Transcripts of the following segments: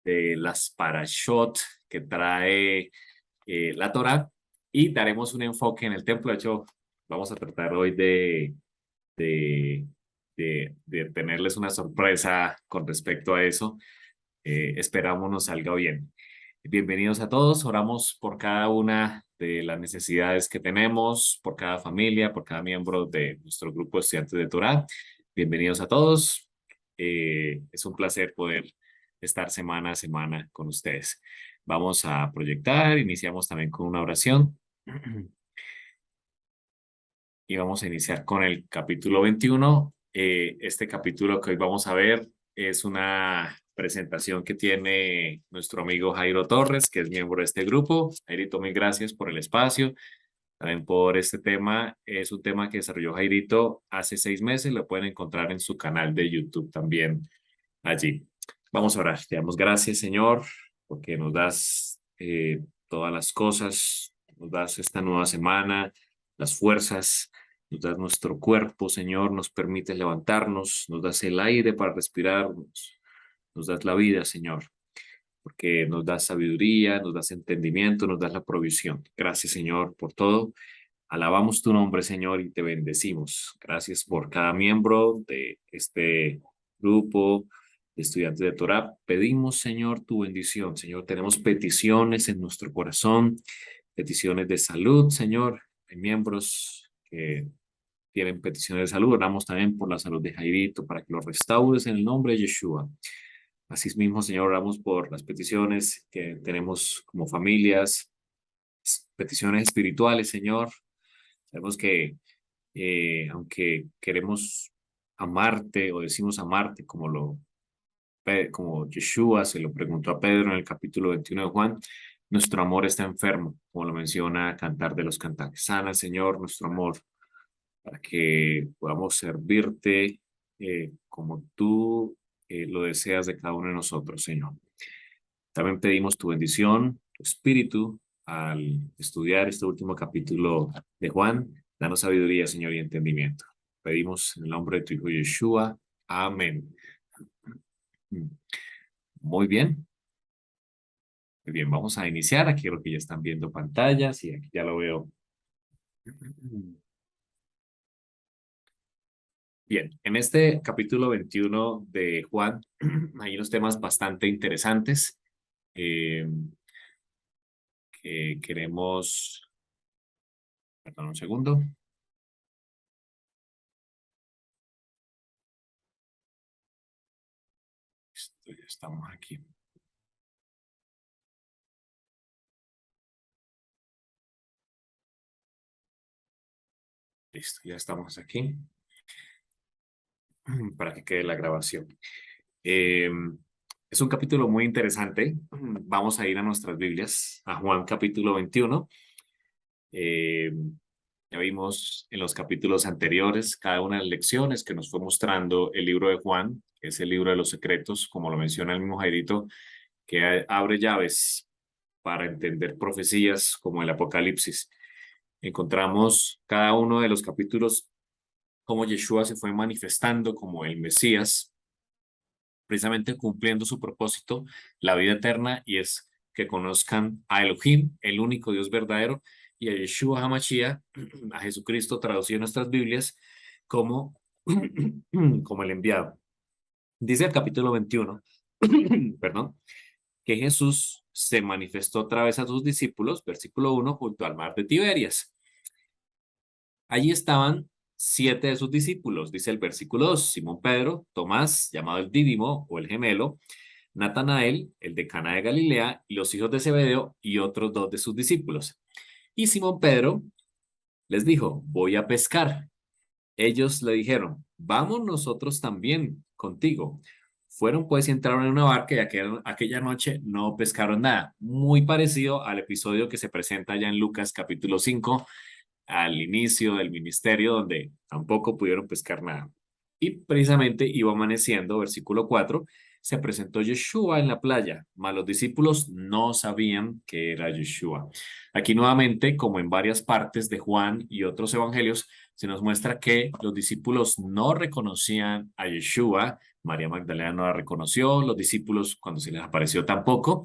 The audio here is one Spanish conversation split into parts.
de las parashot que trae la Torá, y daremos un enfoque en el templo. De hecho, vamos a tratar hoy de, de tenerles una sorpresa con respecto a eso. Esperamos nos salga bien. Bienvenidos a todos. Oramos por cada una de las necesidades que tenemos, por cada familia, por cada miembro de nuestro grupo de estudiantes de Torá. Bienvenidos a todos. Es un placer poder estar semana a semana con ustedes. Vamos a proyectar. Iniciamos también con una oración. Y vamos a iniciar con el capítulo 21. Este capítulo que hoy vamos a ver es una presentación que tiene nuestro amigo Jairo Torres, que es miembro de este grupo. Jairito, mil gracias por el espacio, también por este tema. Es un tema que desarrolló Jairito hace 6 meses. Lo pueden encontrar en su canal de YouTube también allí. Vamos a orar. Te damos gracias, Señor, porque nos das todas las cosas, nos das esta nueva semana, las fuerzas, nos das nuestro cuerpo, Señor, nos permites levantarnos, nos das el aire para respirar, nos das la vida, Señor, porque nos das sabiduría, nos das entendimiento, nos das la provisión. Gracias, Señor, por todo. Alabamos tu nombre, Señor, y te bendecimos. Gracias por cada miembro de este grupo de estudiantes de Torá. Pedimos, Señor, tu bendición. Señor, tenemos peticiones en nuestro corazón, peticiones de salud, Señor. Hay miembros que tienen peticiones de salud. Oramos también por la salud de Jairito, para que lo restaures en el nombre de Yeshua. Asimismo, Señor, oramos por las peticiones que tenemos como familias, peticiones espirituales, Señor. Sabemos que aunque queremos amarte o decimos amarte como Yeshua se lo preguntó a Pedro en el capítulo 21 de Juan, nuestro amor está enfermo, como lo menciona Cantar de los Cantares. Sana, Señor, nuestro amor, para que podamos servirte como tú lo deseas de cada uno de nosotros, Señor. También pedimos tu bendición, tu espíritu, al estudiar este último capítulo de Juan. Danos sabiduría, Señor, y entendimiento. Pedimos en el nombre de tu Hijo Yeshua. Amén. Muy bien. Muy bien, vamos a iniciar. Aquí creo que ya están viendo pantallas y aquí ya lo veo. Bien, en este capítulo 21 de Juan hay unos temas bastante interesantes eh, que queremos... Perdón un segundo. Ya estamos aquí. Listo, ya estamos aquí para que quede la grabación. Eh, es un capítulo muy interesante. Vamos a ir a nuestras Biblias, a Juan capítulo 21. Eh, ya vimos en los capítulos anteriores cada una de las lecciones que nos fue mostrando el libro de Juan, que es el libro de los secretos, como lo menciona el mismo Jairito, que abre llaves para entender profecías como el Apocalipsis. Encontramos cada uno de los capítulos cómo Yeshua se fue manifestando como el Mesías, precisamente cumpliendo su propósito, la vida eterna, y es que conozcan a Elohim, el único Dios verdadero, y a Yeshua HaMashiach, a Jesucristo traducido en nuestras Biblias como, como el enviado. Dice el capítulo 21, perdón, que Jesús se manifestó otra vez a sus discípulos, versículo 1, junto al mar de Tiberias. Allí estaban 7 de sus discípulos, dice el versículo 2, Simón Pedro, Tomás, llamado el Dídimo o el gemelo, Natanael, el de Cana de Galilea, y los hijos de Zebedeo y otros 2 de sus discípulos. Y Simón Pedro les dijo, voy a pescar. Ellos le dijeron, vamos nosotros también contigo. Fueron pues y entraron en una barca y aquella noche no pescaron nada. Muy parecido al episodio que se presenta ya en Lucas capítulo 5, al inicio del ministerio, donde tampoco pudieron pescar nada. Y precisamente iba amaneciendo, versículo 4, se presentó Yeshua en la playa, mas los discípulos no sabían que era Yeshua. Aquí nuevamente, como en varias partes de Juan y otros evangelios, se nos muestra que los discípulos no reconocían a Yeshua María Magdalena no la reconoció, los discípulos cuando se les apareció tampoco.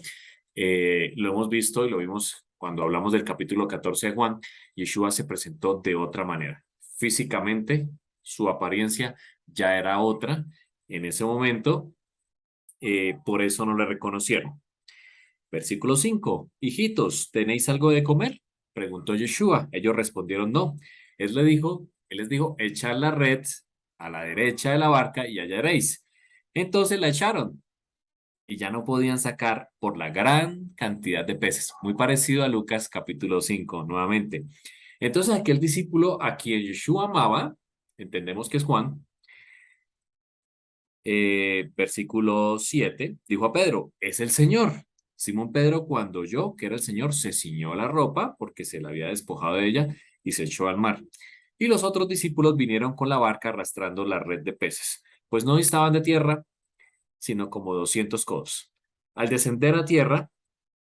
Lo hemos visto y lo vimos cuando hablamos del capítulo 14 de Juan. Yeshua se presentó de otra manera. Físicamente, su apariencia ya era otra en ese momento, por eso no le reconocieron. Versículo 5. Hijitos, ¿tenéis algo de comer? Preguntó Yeshua. Ellos respondieron no. Él les dijo, echad la red a la derecha de la barca y hallaréis. Entonces la echaron y ya no podían sacar por la gran cantidad de peces. Muy parecido a Lucas capítulo 5, nuevamente. Entonces aquel discípulo a quien Yeshua amaba, entendemos que es Juan, versículo 7, dijo a Pedro, es el Señor. Simón Pedro, cuando oyó que era el Señor, se ciñó la ropa porque se la había despojado de ella y se echó al mar. Y los otros discípulos vinieron con la barca arrastrando la red de peces, pues no estaban de tierra, sino como 200 codos. Al descender a tierra,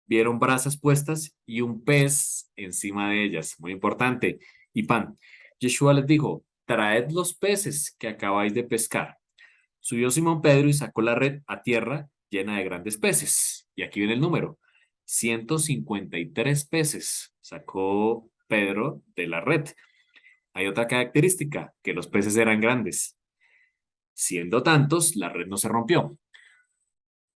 vieron brasas puestas y un pez encima de ellas, muy importante, y pan. Yeshua les dijo, traed los peces que acabáis de pescar. Subió Simón Pedro y sacó la red a tierra llena de grandes peces. Y aquí viene el número. 153 peces sacó Pedro de la red. Hay otra característica, que los peces eran grandes. Siendo tantos, la red no se rompió.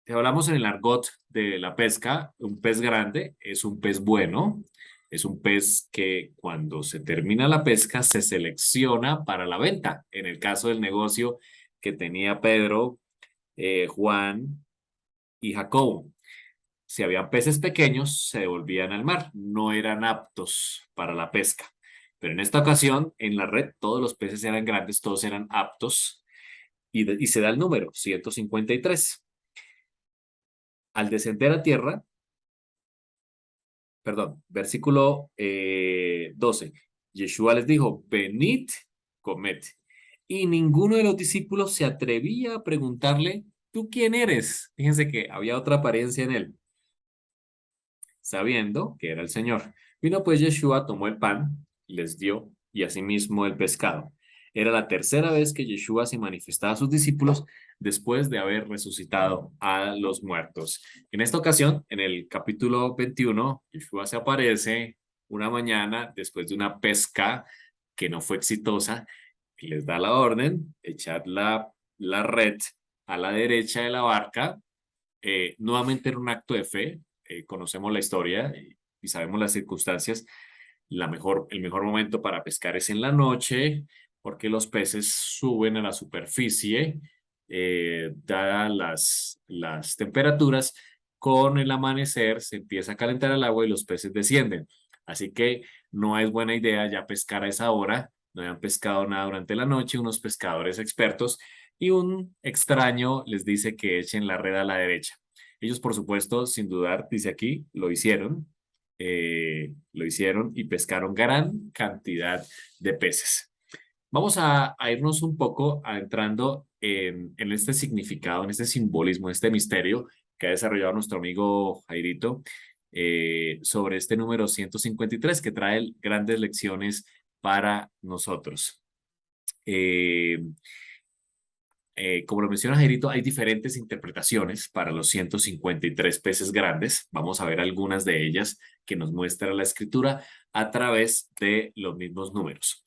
Te hablamos en el argot de la pesca, un pez grande es un pez bueno, es un pez que cuando se termina la pesca se selecciona para la venta. En el caso del negocio que tenía Pedro, Juan y Jacobo. Si habían peces pequeños, se devolvían al mar, no eran aptos para la pesca. Pero en esta ocasión, en la red, todos los peces eran grandes, todos eran aptos y se da el número, 153. Al descender a tierra, perdón, versículo 12, Yeshua les dijo, venid, comed. Y ninguno de los discípulos se atrevía a preguntarle, ¿tú quién eres? Fíjense que había otra apariencia en él, sabiendo que era el Señor. Vino pues Yeshua, tomó el pan, les dio, y asimismo el pescado. Era la tercera vez que Yeshua se manifestaba a sus discípulos después de haber resucitado a los muertos. En esta ocasión, en el capítulo 21, Yeshua se aparece una mañana después de una pesca que no fue exitosa y les da la orden, echar la red a la derecha de la barca. Nuevamente era un acto de fe, conocemos la historia y sabemos las circunstancias. El mejor momento para pescar es en la noche, porque los peces suben a la superficie, dadas las temperaturas, con el amanecer se empieza a calentar el agua y los peces descienden. Así que no es buena idea ya pescar a esa hora, no habían pescado nada durante la noche, unos pescadores expertos, y un extraño les dice que echen la red a la derecha. Ellos, por supuesto, sin dudar, dice aquí, lo hicieron y pescaron gran cantidad de peces. Vamos a irnos un poco adentrando en este significado, en este simbolismo, en este misterio que ha desarrollado nuestro amigo Jairito sobre este número 153 que trae grandes lecciones para nosotros. Eh, como lo menciona Jairito, hay diferentes interpretaciones para los 153 peces grandes. Vamos a ver algunas de ellas que nos muestra la escritura a través de los mismos números.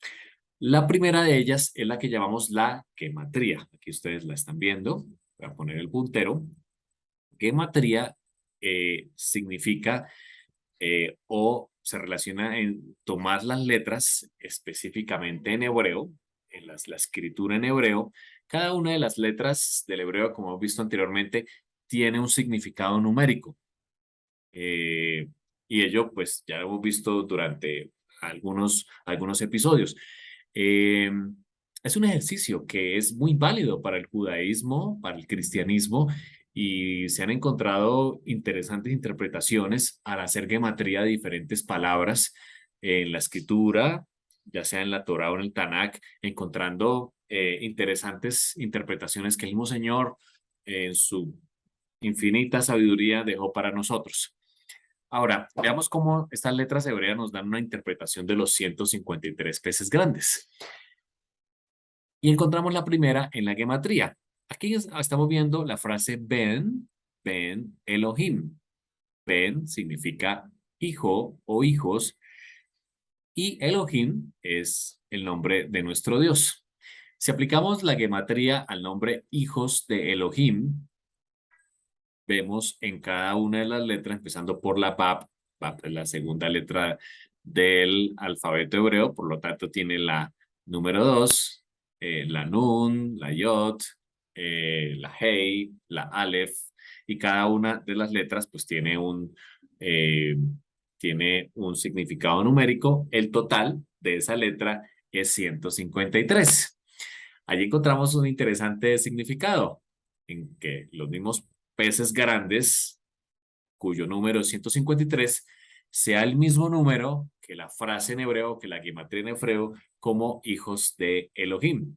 La primera de ellas es la que llamamos la gematría. Aquí ustedes la están viendo. Voy a poner el puntero. Gematría significa o se relaciona en tomar las letras específicamente en hebreo, en la escritura en hebreo. Cada una de las letras del hebreo, como hemos visto anteriormente, tiene un significado numérico. Eh, y ello, pues, ya lo hemos visto durante algunos episodios. Eh, es un ejercicio que es muy válido para el judaísmo, para el cristianismo, y se han encontrado interesantes interpretaciones al hacer gematría de diferentes palabras en la escritura, ya sea en la Torá o en el Tanakh, encontrando interesantes interpretaciones que el mismo Señor en su infinita sabiduría dejó para nosotros. Ahora, veamos cómo estas letras hebreas nos dan una interpretación de los 153 peces grandes. Y encontramos la primera en la gematría. Aquí estamos viendo la frase Ben Elohim. Ben significa hijo o hijos y Elohim es el nombre de nuestro Dios. Si aplicamos la gematría al nombre hijos de Elohim, vemos en cada una de las letras, empezando por la Bab, Bab es la segunda letra del alfabeto hebreo, por lo tanto tiene la número 2, la Nun, la Yod, la Hei, la Aleph, y cada una de las letras pues eh, tiene un significado numérico. El total de esa letra es 153. Allí encontramos un interesante significado en que los mismos peces grandes, cuyo número es 153, sea el mismo número que la frase en hebreo, que la gematría en hebreo, como hijos de Elohim.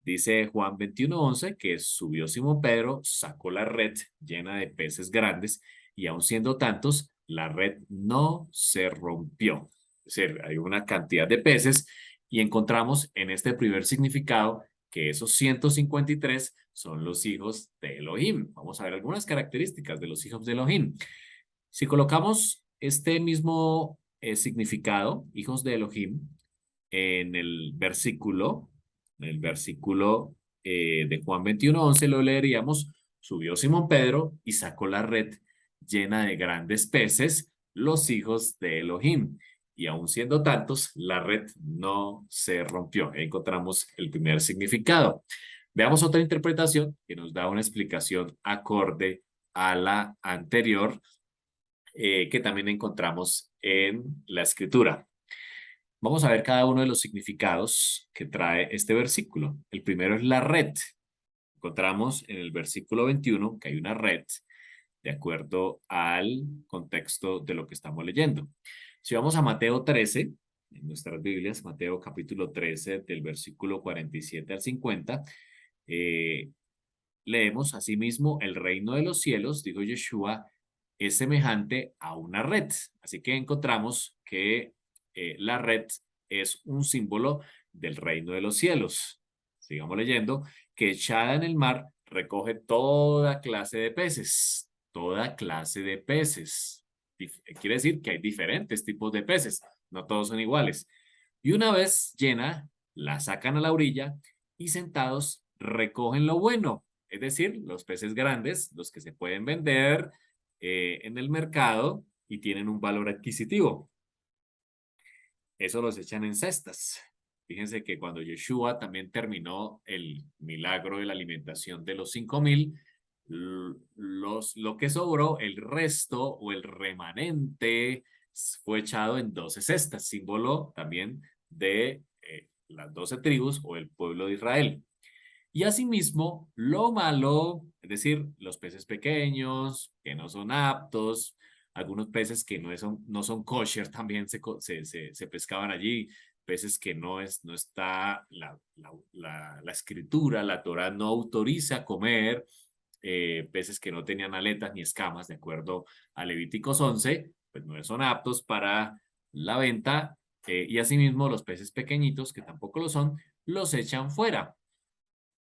Dice Juan 21:11 que subió Simón Pedro, sacó la red llena de peces grandes y aun siendo tantos, la red no se rompió. Es decir, hay una cantidad de peces y encontramos en este primer significado que esos 153 son los hijos de Elohim. Vamos a ver algunas características de los hijos de Elohim. Si colocamos este mismo significado, hijos de Elohim, en el versículo de Juan 21:11 lo leeríamos, subió Simón Pedro y sacó la red llena de grandes peces, los hijos de Elohim. Y aun siendo tantos, la red no se rompió. Ahí encontramos el primer significado. Veamos otra interpretación que nos da una explicación acorde a la anterior, que también encontramos en la escritura. Vamos a ver cada uno de los significados que trae este versículo. El primero es la red. Encontramos en el versículo 21 que hay una red de acuerdo al contexto de lo que estamos leyendo. Si vamos a Mateo 13, en nuestras Biblias, Mateo capítulo 13, del versículo 47 al 50, leemos asimismo, el reino de los cielos, dijo Yeshua, es semejante a una red. Así que encontramos que la red es un símbolo del reino de los cielos. Sigamos leyendo, que echada en el mar recoge toda clase de peces, toda clase de peces. Quiere decir que hay diferentes tipos de peces, no todos son iguales. Y una vez llena, la sacan a la orilla y sentados recogen lo bueno, es decir, los peces grandes, los que se pueden vender en el mercado y tienen un valor adquisitivo. Eso los echan en cestas. Fíjense que cuando Yeshua también terminó el milagro de la alimentación de los 5,000, lo que sobró, el resto o el remanente, fue echado en 12 cestas, símbolo también de las 12 tribus o el pueblo de Israel. Y asimismo, lo malo, es decir, los peces pequeños, que no son aptos, algunos peces que no son kosher también se pescaban allí, peces que no está la escritura, la Torá no autoriza comer, peces que no tenían aletas ni escamas, de acuerdo a Levíticos 11, pues no son aptos para la venta, y asimismo los peces pequeñitos, que tampoco lo son, los echan fuera.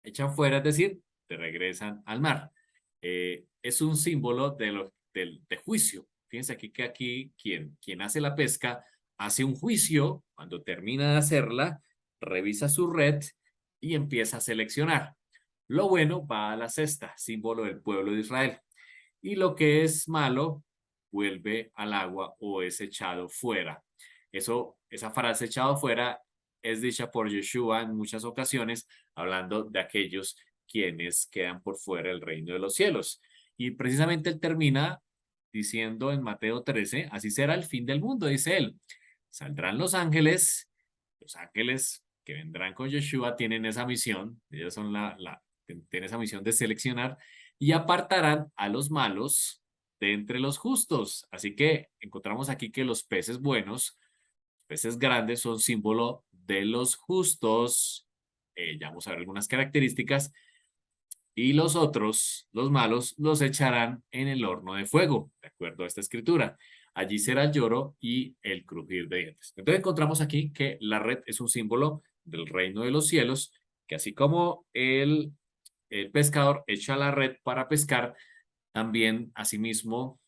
Echan fuera, es decir, te regresan al mar. Es un símbolo de juicio. Fíjense aquí que aquí quien hace la pesca hace un juicio, cuando termina de hacerla, revisa su red y empieza a seleccionar. Lo bueno va a la cesta, símbolo del pueblo de Israel. Y lo que es malo vuelve al agua o es echado fuera. Esa frase echado fuera es dicha por Yeshua en muchas ocasiones, hablando de aquellos quienes quedan por fuera del reino de los cielos. Y precisamente él termina diciendo en Mateo 13, así será el fin del mundo, dice él. Saldrán los ángeles que vendrán con Yeshua tienen esa misión, ellos son tienen esa misión de seleccionar y apartarán a los malos de entre los justos. Así que encontramos aquí que los peces buenos, peces grandes, son símbolo de los justos. Ya vamos a ver algunas características. Y los otros, los malos, los echarán en el horno de fuego, de acuerdo a esta escritura. Allí será el lloro y el crujir de dientes. Entonces encontramos aquí que la red es un símbolo del reino de los cielos, que así como el pescador echa la red para pescar, también asimismo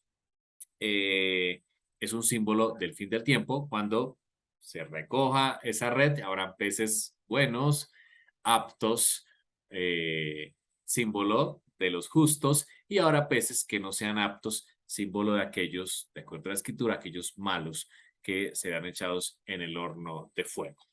eh, es un símbolo del fin del tiempo. Cuando se recoja esa red, habrán peces buenos, aptos, eh, símbolo de los justos, y ahora peces que no sean aptos, símbolo de aquellos, de acuerdo a la escritura, aquellos malos que serán echados en el horno de fuego.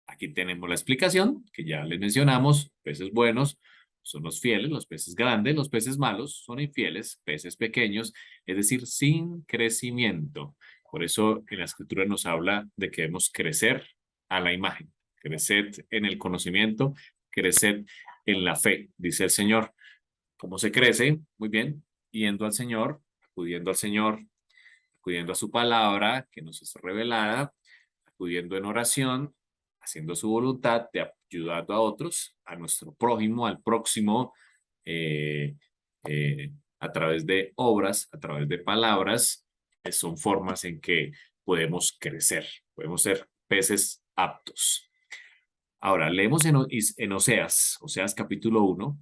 Aquí tenemos la explicación que ya les mencionamos: peces buenos son los fieles, los peces grandes, los peces malos son infieles, peces pequeños, es decir, sin crecimiento. Por eso en la escritura nos habla de que debemos crecer a la imagen, crecer en el conocimiento, crecer en la fe, dice el Señor. ¿Cómo se crece? Muy bien, yendo al Señor, acudiendo al Señor, acudiendo a su palabra que nos es revelada, acudiendo en oración, haciendo su voluntad, de ayudando a otros, a nuestro prójimo, al próximo, eh, a través de obras, a través de palabras, son formas en que podemos crecer, podemos ser peces aptos. Ahora, leemos en Oseas capítulo 1,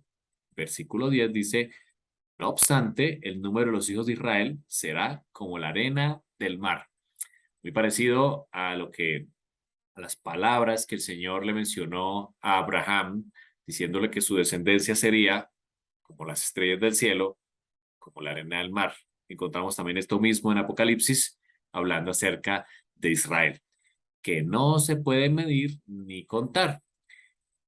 versículo 10, dice: no obstante, el número de los hijos de Israel será como la arena del mar. Muy parecido a las palabras que el Señor le mencionó a Abraham, diciéndole que su descendencia sería como las estrellas del cielo, como la arena del mar. Encontramos también esto mismo en Apocalipsis, hablando acerca de Israel, que no se puede medir ni contar.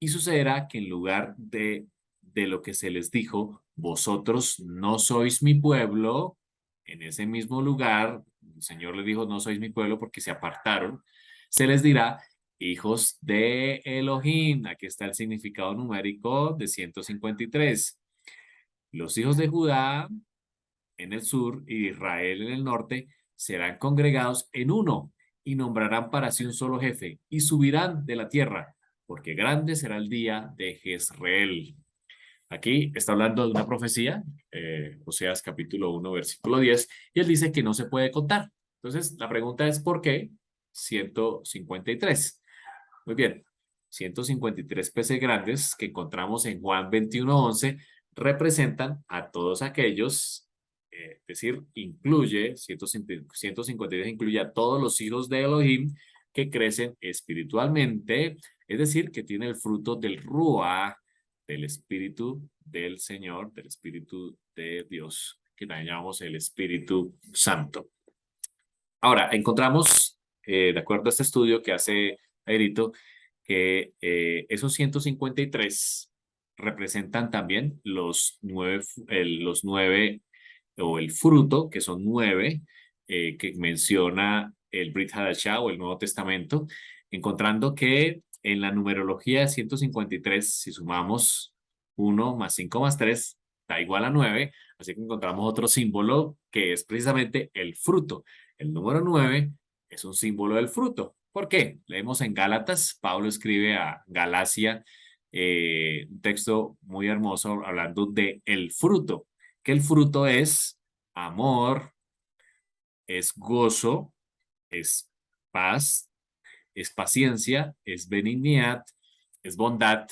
Y sucederá que en lugar de lo que se les dijo, vosotros no sois mi pueblo, en ese mismo lugar, el Señor les dijo, no sois mi pueblo porque se apartaron, se les dirá, hijos de Elohim. Aquí está el significado numérico de 153. Los hijos de Judá en el sur y de Israel en el norte serán congregados en uno y nombrarán para sí un solo jefe y subirán de la tierra, porque grande será el día de Jezreel. Aquí está hablando de una profecía, Oseas capítulo 1, versículo 10, y él dice que no se puede contar. Entonces, la pregunta es: ¿por qué 153? Muy bien, 153 peces grandes que encontramos en Juan 21:11 representan a todos aquellos, es decir, incluye, 153 incluye a todos los hijos de Elohim que crecen espiritualmente, es decir, que tienen el fruto del Ruach, del Espíritu del Señor, del Espíritu de Dios, que también llamamos el Espíritu Santo. Ahora, encontramos, de acuerdo a este estudio que hace Airito, que esos 153 representan también los nueve o el fruto, que son nueve, que menciona el Brit Hadashah o el Nuevo Testamento, encontrando que en la numerología de 153, si sumamos 1 más 5 más 3, da igual a 9, así que encontramos otro símbolo que es precisamente el fruto. El número 9 es un símbolo del fruto. ¿Por qué? Leemos en Gálatas, Pablo escribe a Galacia un texto muy hermoso hablando de el fruto, que el fruto es amor, es gozo, es paz, es paciencia, es benignidad, es bondad,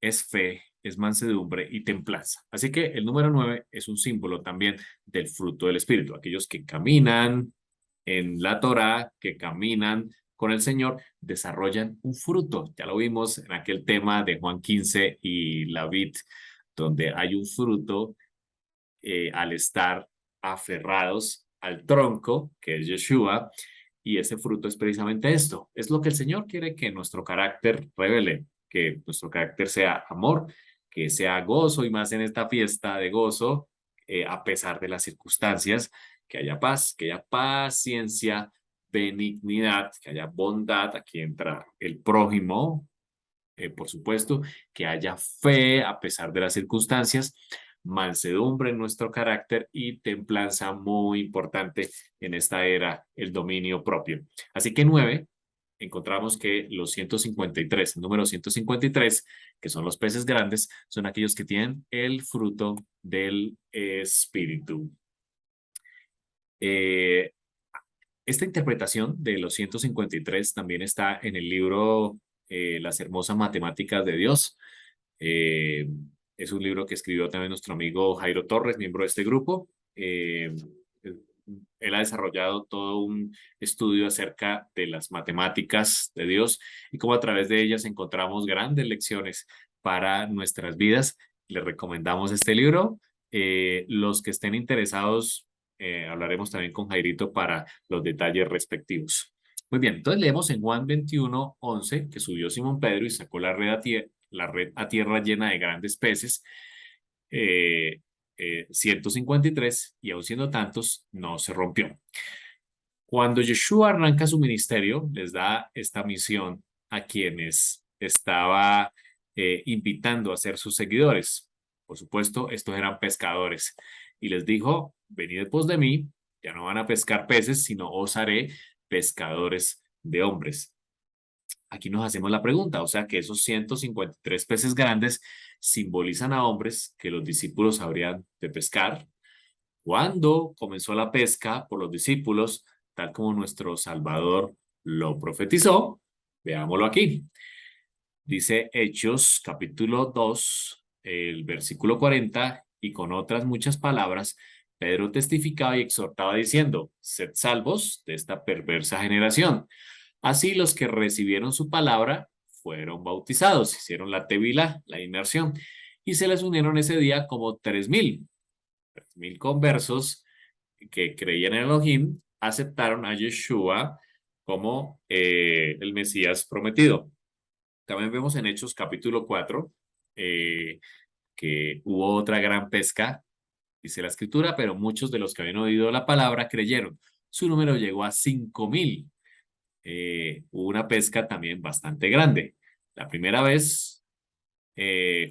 es fe, es mansedumbre y templanza. Así que el número 9 es un símbolo también del fruto del Espíritu. Aquellos que caminan en la Torá, que caminan con el Señor, desarrollan un fruto. Ya lo vimos en aquel tema de Juan 15 y la vid, donde hay un fruto al estar aferrados al tronco, que es Yeshua, y ese fruto es precisamente esto. Es lo que el Señor quiere que nuestro carácter revele, que nuestro carácter sea amor, que sea gozo, y más en esta fiesta de gozo, a pesar de las circunstancias, que haya paz, que haya paciencia, benignidad, que haya bondad. Aquí entra el prójimo, por supuesto, que haya fe a pesar de las circunstancias, mansedumbre en nuestro carácter y templanza, muy importante en esta era, el dominio propio. Así que 9, encontramos que los 153, el número 153, que son los peces grandes, son aquellos que tienen el fruto del Espíritu. Eh, Esta interpretación de los 153 también está en el libro Las hermosas matemáticas de Dios. Eh, Es un libro que escribió también nuestro amigo Jairo Torres, miembro de este grupo. Él ha desarrollado todo un estudio acerca de las matemáticas de Dios y cómo a través de ellas encontramos grandes lecciones para nuestras vidas. Les recomendamos este libro. Los que estén interesados, hablaremos también con Jairito para los detalles respectivos. Muy bien, entonces leemos en Juan 21:11 que subió Simón Pedro y sacó la red a tierra llena de grandes peces. Eh, 153 y aun siendo tantos, no se rompió. Cuando Yeshua arranca su ministerio, les da esta misión a quienes estaba invitando a ser sus seguidores. Por supuesto, estos eran pescadores. Y les dijo, venid pos de mí, ya no van a pescar peces, sino os haré pescadores de hombres. Aquí nos hacemos la pregunta, o sea que esos 153 peces grandes simbolizan a hombres que los discípulos habrían de pescar. ¿Cuándo comenzó la pesca por los discípulos, tal como nuestro Salvador lo profetizó? Veámoslo aquí. Dice Hechos capítulo 2, el versículo 40, y con otras muchas palabras, Pedro testificaba y exhortaba diciendo, sed salvos de esta perversa generación. Así los que recibieron su palabra fueron bautizados, hicieron la tevila, la inmersión, y se les unieron ese día como 3,000 conversos que creían en Elohim, aceptaron a Yeshua como el Mesías prometido. También vemos en Hechos capítulo 4 que hubo otra gran pesca, dice la escritura, pero muchos de los que habían oído la palabra creyeron. Su número llegó a 5,000. Hubo una pesca también bastante grande. La primera vez,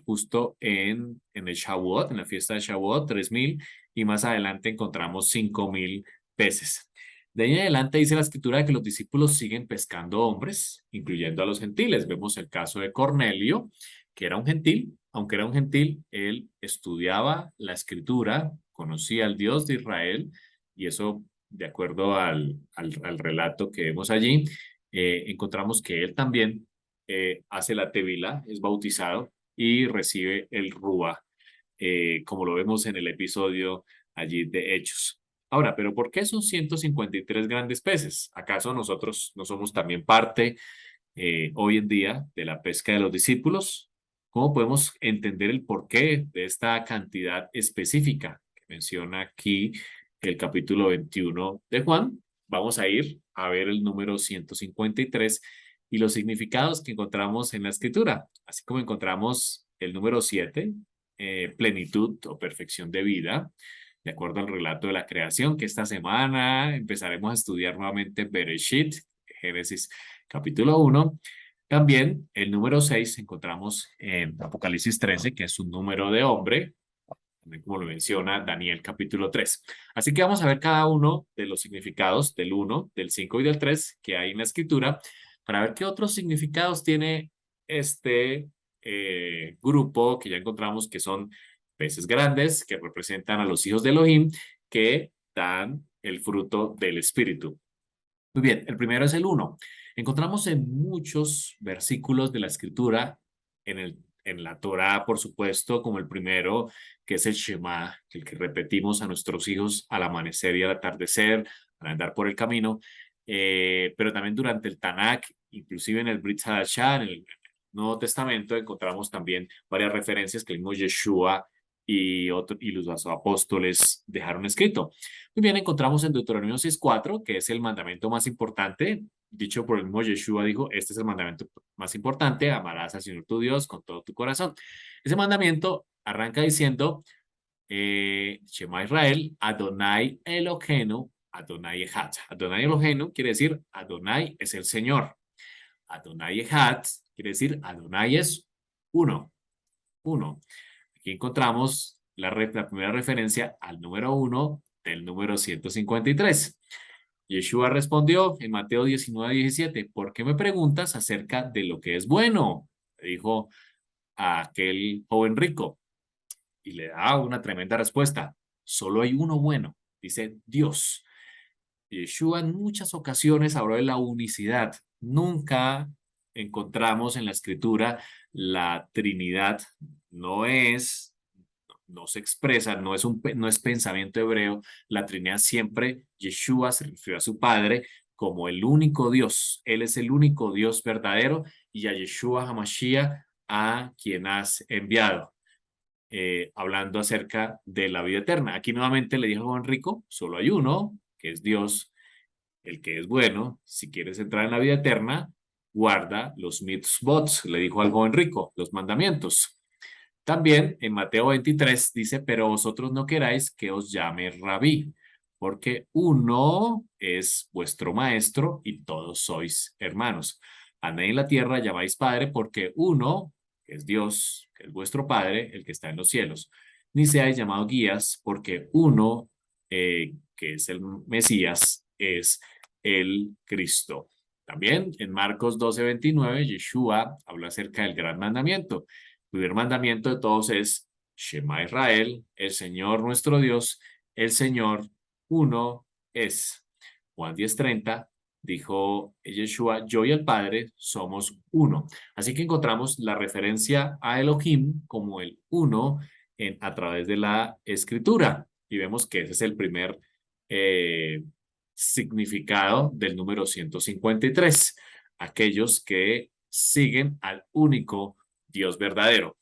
justo en el Shavuot, en la fiesta de Shavuot, 3,000, y más adelante encontramos 5,000 peces. De ahí en adelante dice la escritura que los discípulos siguen pescando hombres, incluyendo a los gentiles. Vemos el caso de Cornelio, que era un gentil. Aunque era un gentil, él estudiaba la escritura, conocía al Dios de Israel, y eso, de acuerdo al relato que vemos allí, encontramos que él también hace la tevila, es bautizado y recibe el Rúa, como lo vemos en el episodio allí de Hechos. Ahora, ¿pero por qué son 153 grandes peces? ¿Acaso nosotros no somos también parte hoy en día de la pesca de los discípulos? ¿Cómo podemos entender el porqué de esta cantidad específica que menciona aquí el capítulo 21 de Juan? Vamos a ir a ver el número 153 y los significados que encontramos en la escritura, así como encontramos el número 7, plenitud o perfección de vida, de acuerdo al relato de la creación, que esta semana empezaremos a estudiar nuevamente Bereshit, Génesis capítulo 1. También el número 6 encontramos en Apocalipsis 13, que es un número de hombre, también como lo menciona Daniel capítulo 3. Así que vamos a ver cada uno de los significados del 1, del 5 y del 3 que hay en la escritura para ver qué otros significados tiene este grupo que ya encontramos que son peces grandes que representan a los hijos de Elohim que dan el fruto del Espíritu. Muy bien, el primero es el 1. Encontramos en muchos versículos de la escritura, en la Torá, por supuesto, como el primero, que es el Shema, el que repetimos a nuestros hijos al amanecer y al atardecer, al andar por el camino, pero también durante el Tanakh, inclusive en el Brit Hadashah, en el Nuevo Testamento, encontramos también varias referencias que el mismo Yeshua y los apóstoles dejaron escrito. Muy bien, encontramos en Deuteronomio 6:4, que es el mandamiento más importante, dicho por el mismo Yeshua, dijo, este es el mandamiento más importante, amarás al Señor tu Dios con todo tu corazón. Ese mandamiento arranca diciendo, Shema Israel, Adonai Eloheinu, Adonai Echad. Adonai Eloheinu quiere decir, Adonai es el Señor. Adonai Echad quiere decir, Adonai es uno, uno. Aquí encontramos la primera referencia al número 1 del número 153. Yeshua respondió en Mateo 19:17, ¿por qué me preguntas acerca de lo que es bueno? Le dijo a aquel joven rico y le da una tremenda respuesta. Solo hay uno bueno, dice Dios. Yeshua en muchas ocasiones habló de la unicidad. Nunca encontramos en la escritura la Trinidad no es, no se expresa, no es pensamiento hebreo. La Trinidad siempre, Yeshua se refirió a su Padre como el único Dios. Él es el único Dios verdadero y a Yeshua HaMashiach a quien has enviado. Hablando acerca de la vida eterna. Aquí nuevamente le dijo a Juan Rico, solo hay uno, que es Dios, el que es bueno. Si quieres entrar en la vida eterna, guarda los mitzvot, le dijo al joven rico, los mandamientos. También en Mateo 23 dice, pero vosotros no queráis que os llame rabí, porque uno es vuestro maestro y todos sois hermanos. A nadie en la tierra llamáis padre, porque uno, que es Dios, que es vuestro Padre, el que está en los cielos. Ni seáis llamados guías, porque uno, que es el Mesías, es el Cristo. También en Marcos 12:29, Yeshua habla acerca del gran mandamiento. El primer mandamiento de todos es Shema Israel, el Señor nuestro Dios, el Señor uno es. Juan 10:30 dijo Yeshua, yo y el Padre somos uno. Así que encontramos la referencia a Elohim como el uno a través de la escritura. Y vemos que ese es el primer significado del número 153. Aquellos que siguen al único Dios verdadero.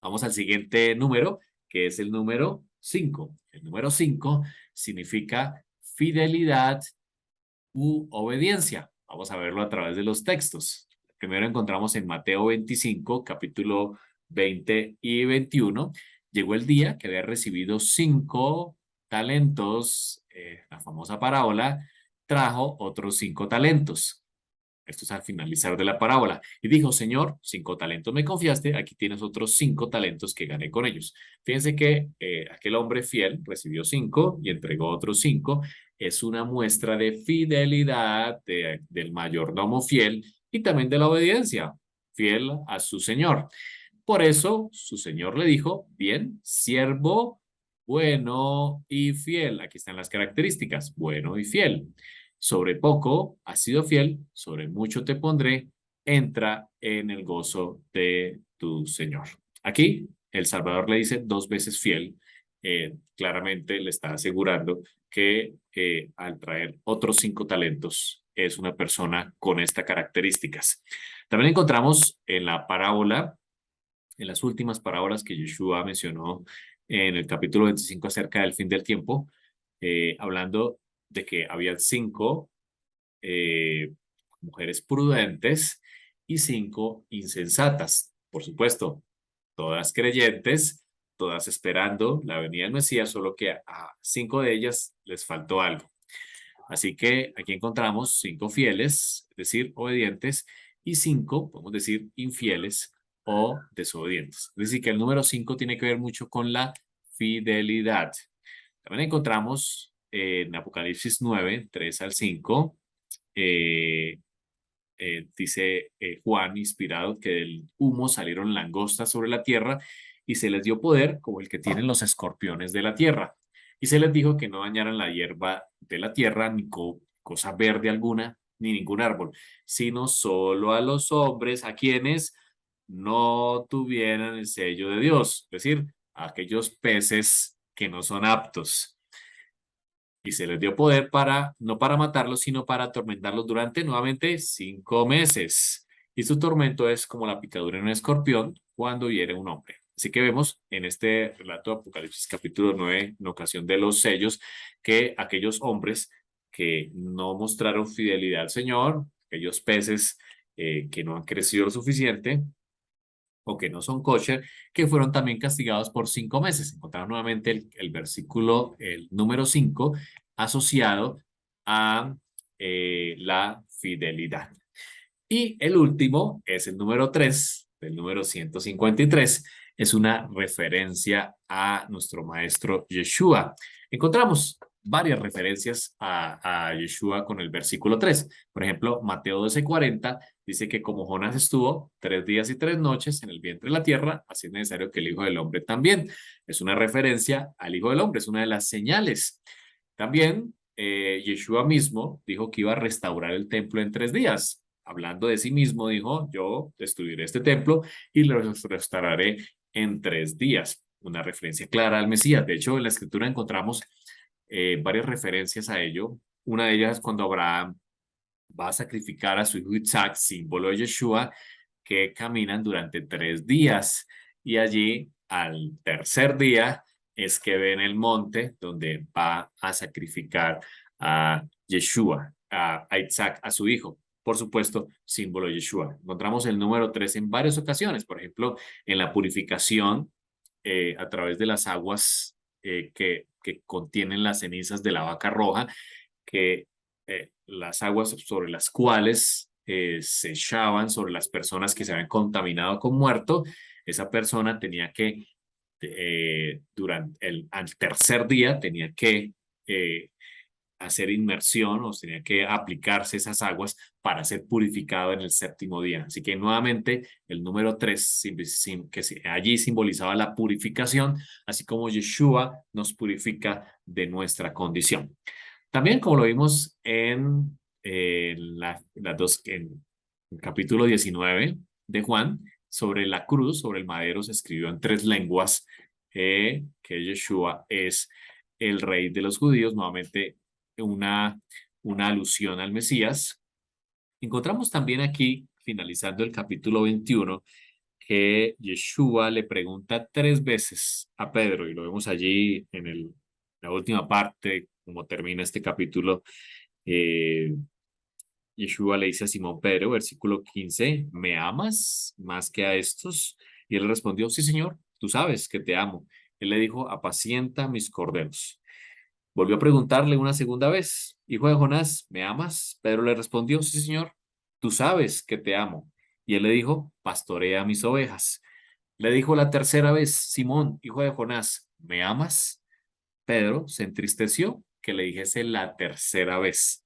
Vamos al siguiente número, que es el número 5. El número 5 significa fidelidad u obediencia. Vamos a verlo a través de los textos. Primero encontramos en Mateo 25, capítulo 20 y 21. Llegó el día que había recibido 5 talentos, la famosa parábola, trajo otros 5 talentos. Esto es al finalizar de la parábola. Y dijo, Señor, 5 talentos me confiaste, aquí tienes otros 5 talentos que gané con ellos. Fíjense que aquel hombre fiel recibió 5 y entregó otros 5. Es una muestra de fidelidad del mayordomo fiel y también de la obediencia, fiel a su Señor. Por eso su Señor le dijo, bien, siervo bueno y fiel. Aquí están las características, bueno y fiel. Sobre poco has sido fiel, sobre mucho te pondré, entra en el gozo de tu Señor. Aquí el Salvador le dice 2 veces fiel, claramente le está asegurando que al traer otros 5 talentos es una persona con estas características. También encontramos en la parábola, en las últimas parábolas que Yeshua mencionó en el capítulo 25 acerca del fin del tiempo, hablando de que había 5 mujeres prudentes y 5 insensatas. Por supuesto, todas creyentes, todas esperando la venida del Mesías, solo que a 5 de ellas les faltó algo. Así que aquí encontramos 5 fieles, es decir, obedientes, y 5, podemos decir, infieles o desobedientes. Es decir, que el número 5 tiene que ver mucho con la fidelidad. También encontramos en Apocalipsis 9, 3 al 5, eh, dice Juan, inspirado, que del humo salieron langostas sobre la tierra y se les dio poder como el que tienen los escorpiones de la tierra. Y se les dijo que no dañaran la hierba de la tierra, ni cosa verde alguna, ni ningún árbol, sino solo a los hombres, a quienes no tuvieran el sello de Dios, es decir, a aquellos peces que no son aptos. Y se les dio poder para, no para matarlos, sino para atormentarlos durante nuevamente 5 meses. Y su tormento es como la picadura en un escorpión cuando hiere un hombre. Así que vemos en este relato de Apocalipsis capítulo 9, en ocasión de los sellos, que aquellos hombres que no mostraron fidelidad al Señor, aquellos peces que no han crecido lo suficiente, o que no son kosher, que fueron también castigados por 5 meses. Encontramos nuevamente el versículo, el número 5, asociado a la fidelidad. Y el último es el número 3, el número 153, es una referencia a nuestro maestro Yeshua. Encontramos varias referencias a Yeshua con el versículo 3. Por ejemplo, Mateo 12:40 dice que como Jonás estuvo 3 días y 3 noches en el vientre de la tierra, así es necesario que el Hijo del Hombre también. Es una referencia al Hijo del Hombre, es una de las señales. También Yeshua mismo dijo que iba a restaurar el templo en 3 días. hablando de sí mismo, dijo, yo destruiré este templo y lo restauraré en 3 días. Una referencia clara al Mesías. De hecho, en la escritura encontramos varias referencias a ello. Una de ellas es cuando Abraham va a sacrificar a su hijo Isaac, símbolo de Yeshua, que caminan durante 3 días. Y allí, al tercer día, es que ven el monte donde va a sacrificar a Yeshua, a Isaac, a su hijo. Por supuesto, símbolo de Yeshua. Encontramos el número 3 en varias ocasiones, por ejemplo, en la purificación a través de las aguas que contienen las cenizas de la vaca roja, que las aguas sobre las cuales se echaban sobre las personas que se habían contaminado con muerto, esa persona tenía que, al tercer día, tenía que hacer inmersión o tenía que aplicarse esas aguas para ser purificado en el séptimo día. Así que nuevamente el número 3, allí simbolizaba la purificación, así como Yeshua nos purifica de nuestra condición. También, como lo vimos en el capítulo 19 de Juan, sobre la cruz, sobre el madero, se escribió en 3 lenguas que Yeshua es el rey de los judíos, nuevamente una, una alusión al Mesías. Encontramos también aquí, finalizando el capítulo 21, que Yeshua le pregunta 3 veces a Pedro, y lo vemos allí en la última parte, como termina este capítulo. eh, Yeshua le dice a Simón Pedro, versículo 15, ¿me amas más que a estos? Y él respondió, sí, Señor, tú sabes que te amo. Él le dijo, apacienta mis corderos. Volvió a preguntarle una segunda vez, hijo de Jonás, ¿me amas? Pedro le respondió, sí, Señor, tú sabes que te amo. Y él le dijo, pastorea mis ovejas. Le dijo la tercera vez, Simón, hijo de Jonás, ¿me amas? Pedro se entristeció que le dijese la tercera vez,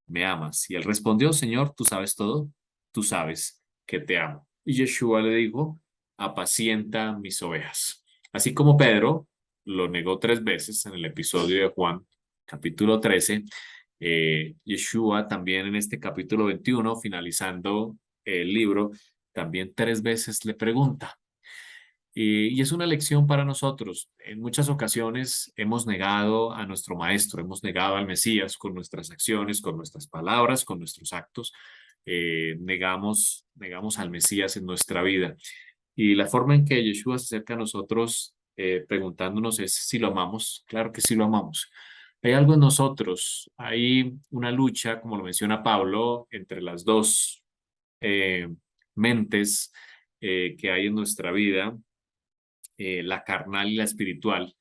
¿me amas? Y él respondió, Señor, tú sabes todo, tú sabes que te amo. Y Yeshua le dijo, apacienta mis ovejas. Así como Pedro lo negó 3 veces en el episodio de Juan, capítulo 13, Yeshua también en este capítulo 21, finalizando el libro, también 3 veces le pregunta. Y es una lección para nosotros. En muchas ocasiones hemos negado a nuestro Maestro, hemos negado al Mesías con nuestras acciones, con nuestras palabras, con nuestros actos. Negamos al Mesías en nuestra vida. Y la forma en que Yeshua se acerca a nosotros preguntándonos es si lo amamos. Claro que sí lo amamos. Hay algo en nosotros, hay una lucha, como lo menciona Pablo, entre las dos eh, mentes que hay en nuestra vida, la carnal y la espiritual.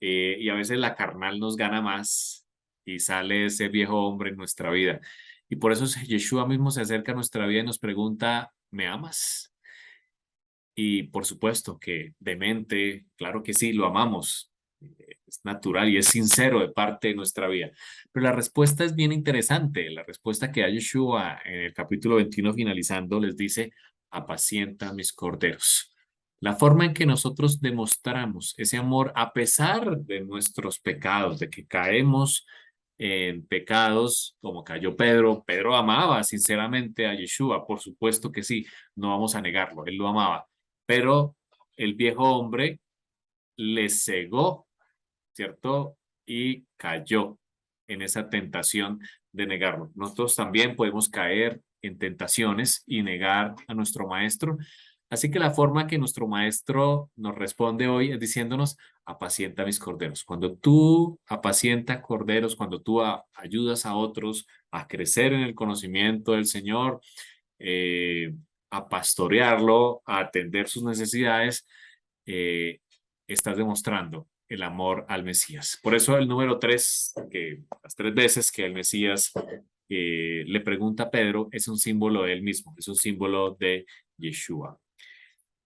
Y a veces la carnal nos gana más y sale ese viejo hombre en nuestra vida. Y por eso Yeshua mismo se acerca a nuestra vida y nos pregunta, ¿me amas? Y por supuesto que de mente, claro que sí, lo amamos. Es natural y es sincero de parte de nuestra vida. Pero la respuesta es bien interesante. La respuesta que da Yeshua en el capítulo 21 finalizando les dice, apacienta mis corderos. La forma en que nosotros demostramos ese amor a pesar de nuestros pecados, de que caemos en pecados como cayó Pedro. Pedro amaba sinceramente a Yeshua, por supuesto que sí, no vamos a negarlo, él lo amaba, pero el viejo hombre le cegó, ¿cierto? Y cayó en esa tentación de negarlo. Nosotros también podemos caer en tentaciones y negar a nuestro maestro. Así que la forma que nuestro maestro nos responde hoy es diciéndonos, apacienta mis corderos. Cuando tú apacientas corderos, cuando tú ayudas a otros a crecer en el conocimiento del Señor, eh, a pastorearlo, a atender sus necesidades, eh, estás demostrando el amor al Mesías. Por eso el número 3, que las 3 veces que el Mesías le pregunta a Pedro, es un símbolo de él mismo, es un símbolo de Yeshua.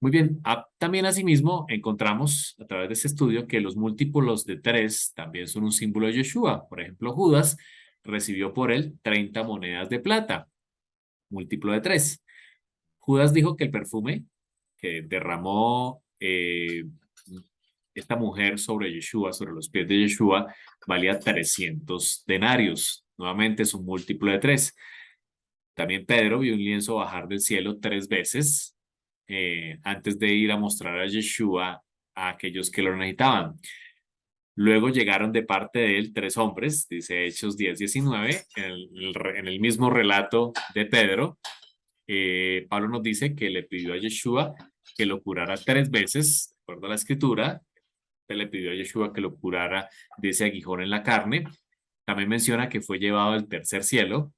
Muy bien, también asimismo encontramos a través de este estudio que los múltiplos de 3 también son un símbolo de Yeshua. Por ejemplo, Judas recibió por él 30 monedas de plata, múltiplo de 3. Judas dijo que el perfume que derramó esta mujer sobre Yeshua, sobre los pies de Yeshua, valía 300 denarios. Nuevamente es un múltiplo de 3. También Pedro vio un lienzo bajar del cielo 3 veces antes de ir a mostrar a Yeshua a aquellos que lo necesitaban. Luego llegaron de parte de él 3 hombres, dice Hechos 10:19, en el mismo relato de Pedro. Pablo nos dice que le pidió a Yeshua que lo curara 3 veces, de acuerdo a la escritura. Le pidió a Yeshua que lo curara de ese aguijón en la carne. También menciona que fue llevado al tercer cielo.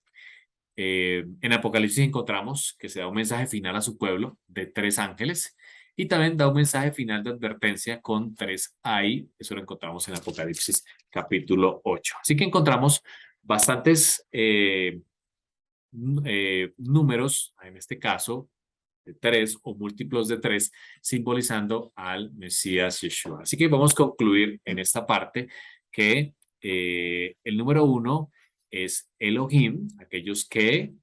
En Apocalipsis encontramos que se da un mensaje final a su pueblo de 3 ángeles y también da un mensaje final de advertencia con 3 ay. Eso lo encontramos en Apocalipsis capítulo 8. Así que encontramos bastantes números, en este caso, de 3 o múltiplos de 3, simbolizando al Mesías Yeshua. Así que vamos a concluir en esta parte que el número 1 es Elohim, aquellos que,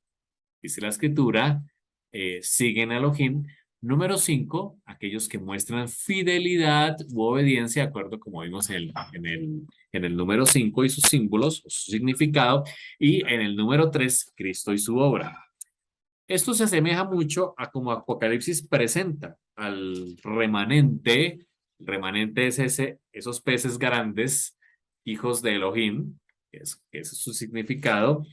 dice la escritura, siguen a Elohim. Número 5, aquellos que muestran fidelidad u obediencia, de acuerdo como vimos en el número 5 y sus símbolos, su significado. Y en el número 3, Cristo y su obra. Esto se asemeja mucho a como Apocalipsis presenta al remanente. El remanente es esos peces grandes, hijos de Elohim, ese es su significado,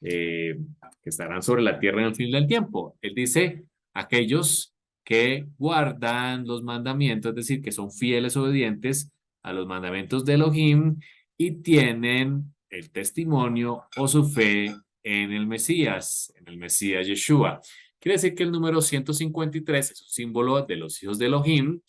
eh, que estarán sobre la tierra en el fin del tiempo. Él dice, aquellos que guardan los mandamientos, es decir, que son fieles, obedientes a los mandamientos de Elohim y tienen el testimonio o su fe en el Mesías Yeshua. Quiere decir que el número 153 es un símbolo de los hijos de Elohim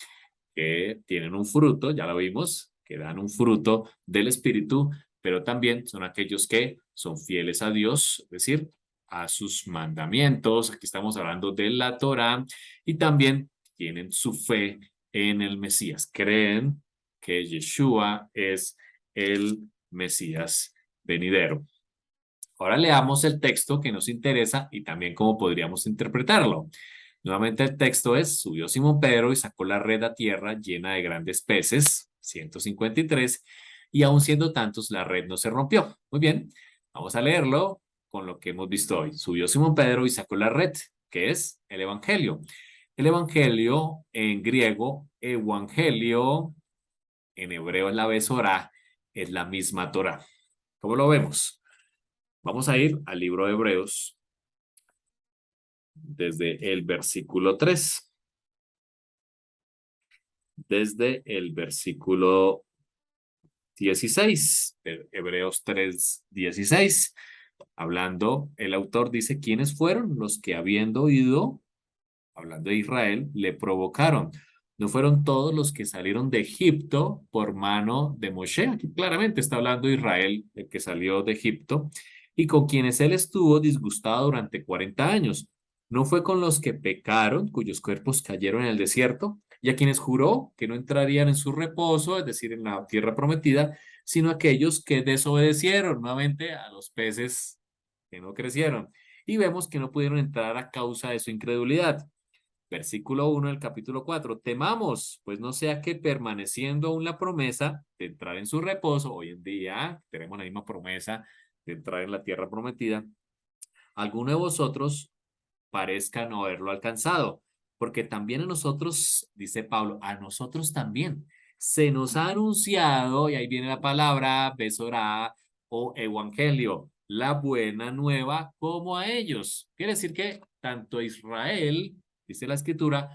que tienen un fruto, ya lo vimos, que dan un fruto del Espíritu, pero también son aquellos que son fieles a Dios, es decir, a sus mandamientos. Aquí estamos hablando de la Torá y también tienen su fe en el Mesías. Creen que Yeshua es el Mesías venidero. Ahora leamos el texto que nos interesa y también cómo podríamos interpretarlo. Nuevamente el texto es, subió Simón Pedro y sacó la red a tierra llena de grandes peces, 153, y aun siendo tantos, la red no se rompió. Muy bien, vamos a leerlo con lo que hemos visto hoy. Subió Simón Pedro y sacó la red, que es el Evangelio. El Evangelio en griego, Evangelio, en hebreo es la Besorá, es la misma Torah. ¿Cómo lo vemos? Vamos a ir al libro de Hebreos desde el versículo 3. Desde el versículo 16, Hebreos 3:16. Hablando, el autor dice, ¿quiénes fueron los que habiendo oído, hablando de Israel, le provocaron? ¿No fueron todos los que salieron de Egipto por mano de Moshe? Aquí claramente está hablando de Israel, el que salió de Egipto, y con quienes él estuvo disgustado durante 40 años. ¿No fue con los que pecaron, cuyos cuerpos cayeron en el desierto, y a quienes juró que no entrarían en su reposo, es decir, en la tierra prometida, sino aquellos que desobedecieron nuevamente a los peces que no crecieron? Y vemos que no pudieron entrar a causa de su incredulidad. Versículo 1 del capítulo 4. Temamos, pues no sea que permaneciendo aún la promesa de entrar en su reposo, hoy en día tenemos la misma promesa de entrar en la tierra prometida, alguno de vosotros parezca no haberlo alcanzado, porque también a nosotros, dice Pablo, a nosotros también se nos ha anunciado, y ahí viene la palabra besorá o evangelio, la buena nueva como a ellos. Quiere decir que tanto Israel, dice la escritura,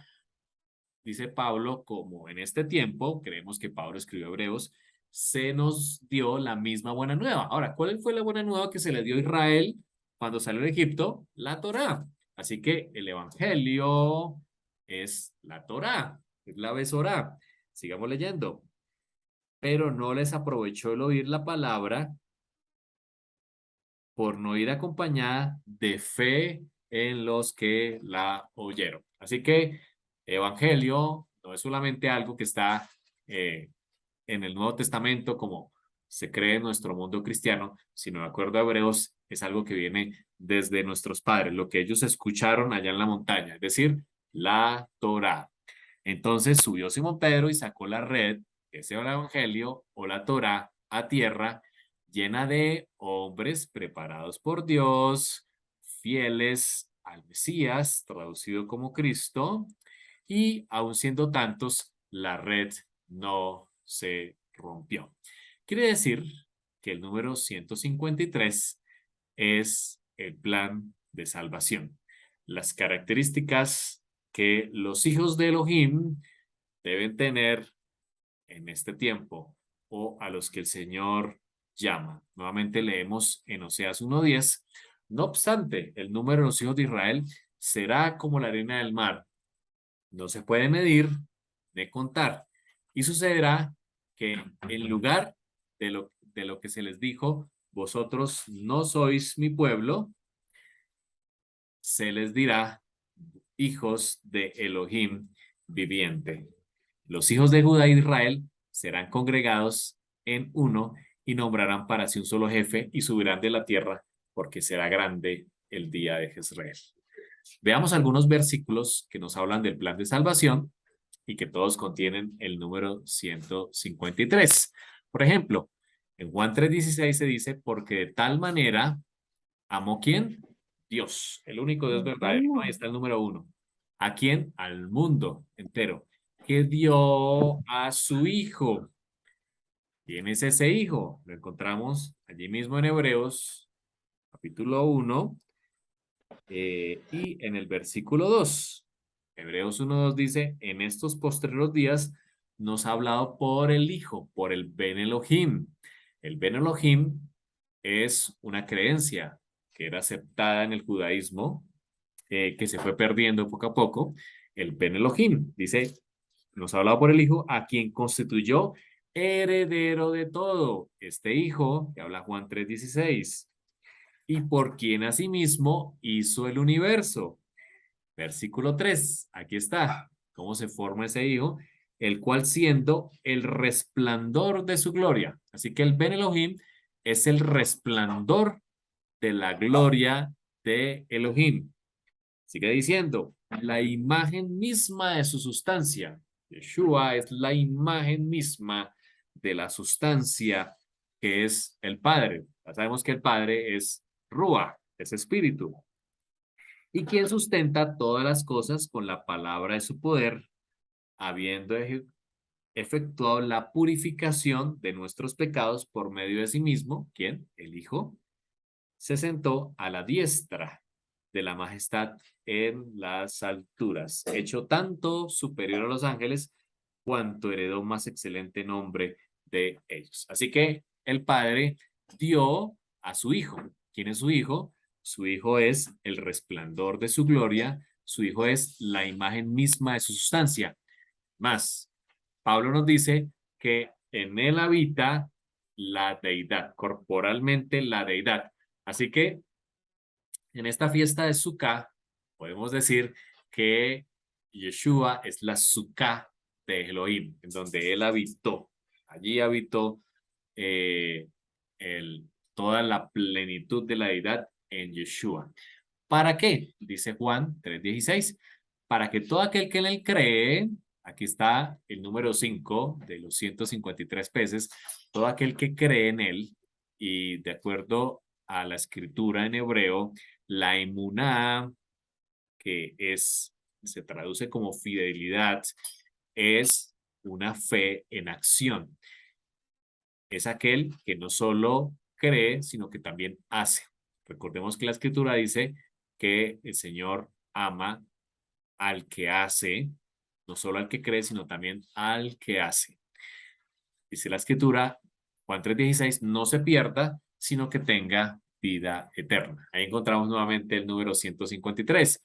dice Pablo, como en este tiempo, creemos que Pablo escribió Hebreos, se nos dio la misma buena nueva. Ahora, ¿cuál fue la buena nueva que se le dio a Israel cuando salió de Egipto? La Torá. Así que el Evangelio es la Torá, es la Besorá. Sigamos leyendo. Pero no les aprovechó el oír la palabra por no ir acompañada de fe en los que la oyeron. Así que Evangelio no es solamente algo que está en el Nuevo Testamento como se cree en nuestro mundo cristiano, sino de acuerdo a Hebreos es algo que viene desde nuestros padres, lo que ellos escucharon allá en la montaña, es decir, la Torá. Entonces subió Simón Pedro y sacó la red, ese era el Evangelio o la Torá, a tierra llena de hombres preparados por Dios, fieles al Mesías, traducido como Cristo, y aun siendo tantos, la red no se rompió. Quiere decir que el número 153 es el plan de salvación. Las características que los hijos de Elohim deben tener en este tiempo o a los que el Señor llama. Nuevamente leemos en Oseas 1:10. No obstante, el número de los hijos de Israel será como la arena del mar. No se puede medir ni contar. Y sucederá que en lugar de lo que se les dijo, vosotros no sois mi pueblo, se les dirá hijos de Elohim viviente. Los hijos de Judá y de Israel serán congregados en uno y nombrarán para sí un solo jefe y subirán de la tierra porque será grande el día de Jezreel. Veamos algunos versículos que nos hablan del plan de salvación y que todos contienen el número 153. Por ejemplo, en Juan 3:16 se dice, porque de tal manera amó ¿quién? Dios, el único Dios verdadero. ¿No? Ahí está el número 1. ¿A quién? Al mundo entero, que dio a su Hijo. ¿Quién es ese Hijo? Lo encontramos allí mismo en Hebreos, capítulo 1, y en el versículo 2. Hebreos 1:2 dice, en estos postreros días nos ha hablado por el Hijo, por el Ben Elohim. El Ben Elohim es una creencia que era aceptada en el judaísmo, que se fue perdiendo poco a poco. El Ben Elohim dice, nos ha hablado por el Hijo, a quien constituyó heredero de todo. Este Hijo, que habla Juan 3:16, y por quien asimismo hizo el universo. Versículo 3, aquí está, cómo se forma ese Hijo, el cual siendo el resplandor de su gloria. Así que el Ben Elohim es el resplandor de la gloria de Elohim. Sigue diciendo, la imagen misma de su sustancia. Yeshua es la imagen misma de la sustancia que es el Padre. Ya sabemos que el Padre es Ruach, es espíritu. Y quien sustenta todas las cosas con la palabra de su poder, habiendo efectuado la purificación de nuestros pecados por medio de sí mismo. ¿Quién? El Hijo. Se sentó a la diestra de la majestad en las alturas, hecho tanto superior a los ángeles, cuanto heredó más excelente nombre de ellos. Así que el Padre dio a su Hijo. ¿Quién es su Hijo? Su Hijo es el resplandor de su gloria, su Hijo es la imagen misma de su sustancia. Más, Pablo nos dice que en él habita la deidad, corporalmente la deidad. Así que en esta fiesta de Sukkah podemos decir que Yeshua es la Sukkah de Elohim, en donde él habitó. Allí habitó eh, toda la plenitud de la deidad en Yeshua. ¿Para qué? Dice Juan 3:16. Para que todo aquel que en él cree, aquí está el número 5 de los 153 peces, todo aquel que cree en él, y de acuerdo a la escritura en hebreo, la emuná, que se traduce como fidelidad, es una fe en acción. Es aquel que no solo cree, sino que también hace. Recordemos que la escritura dice que el Señor ama al que hace, no solo al que cree, sino también al que hace. Dice la escritura, Juan 3:16, no se pierda, sino que tenga vida eterna. Ahí encontramos nuevamente el número 153.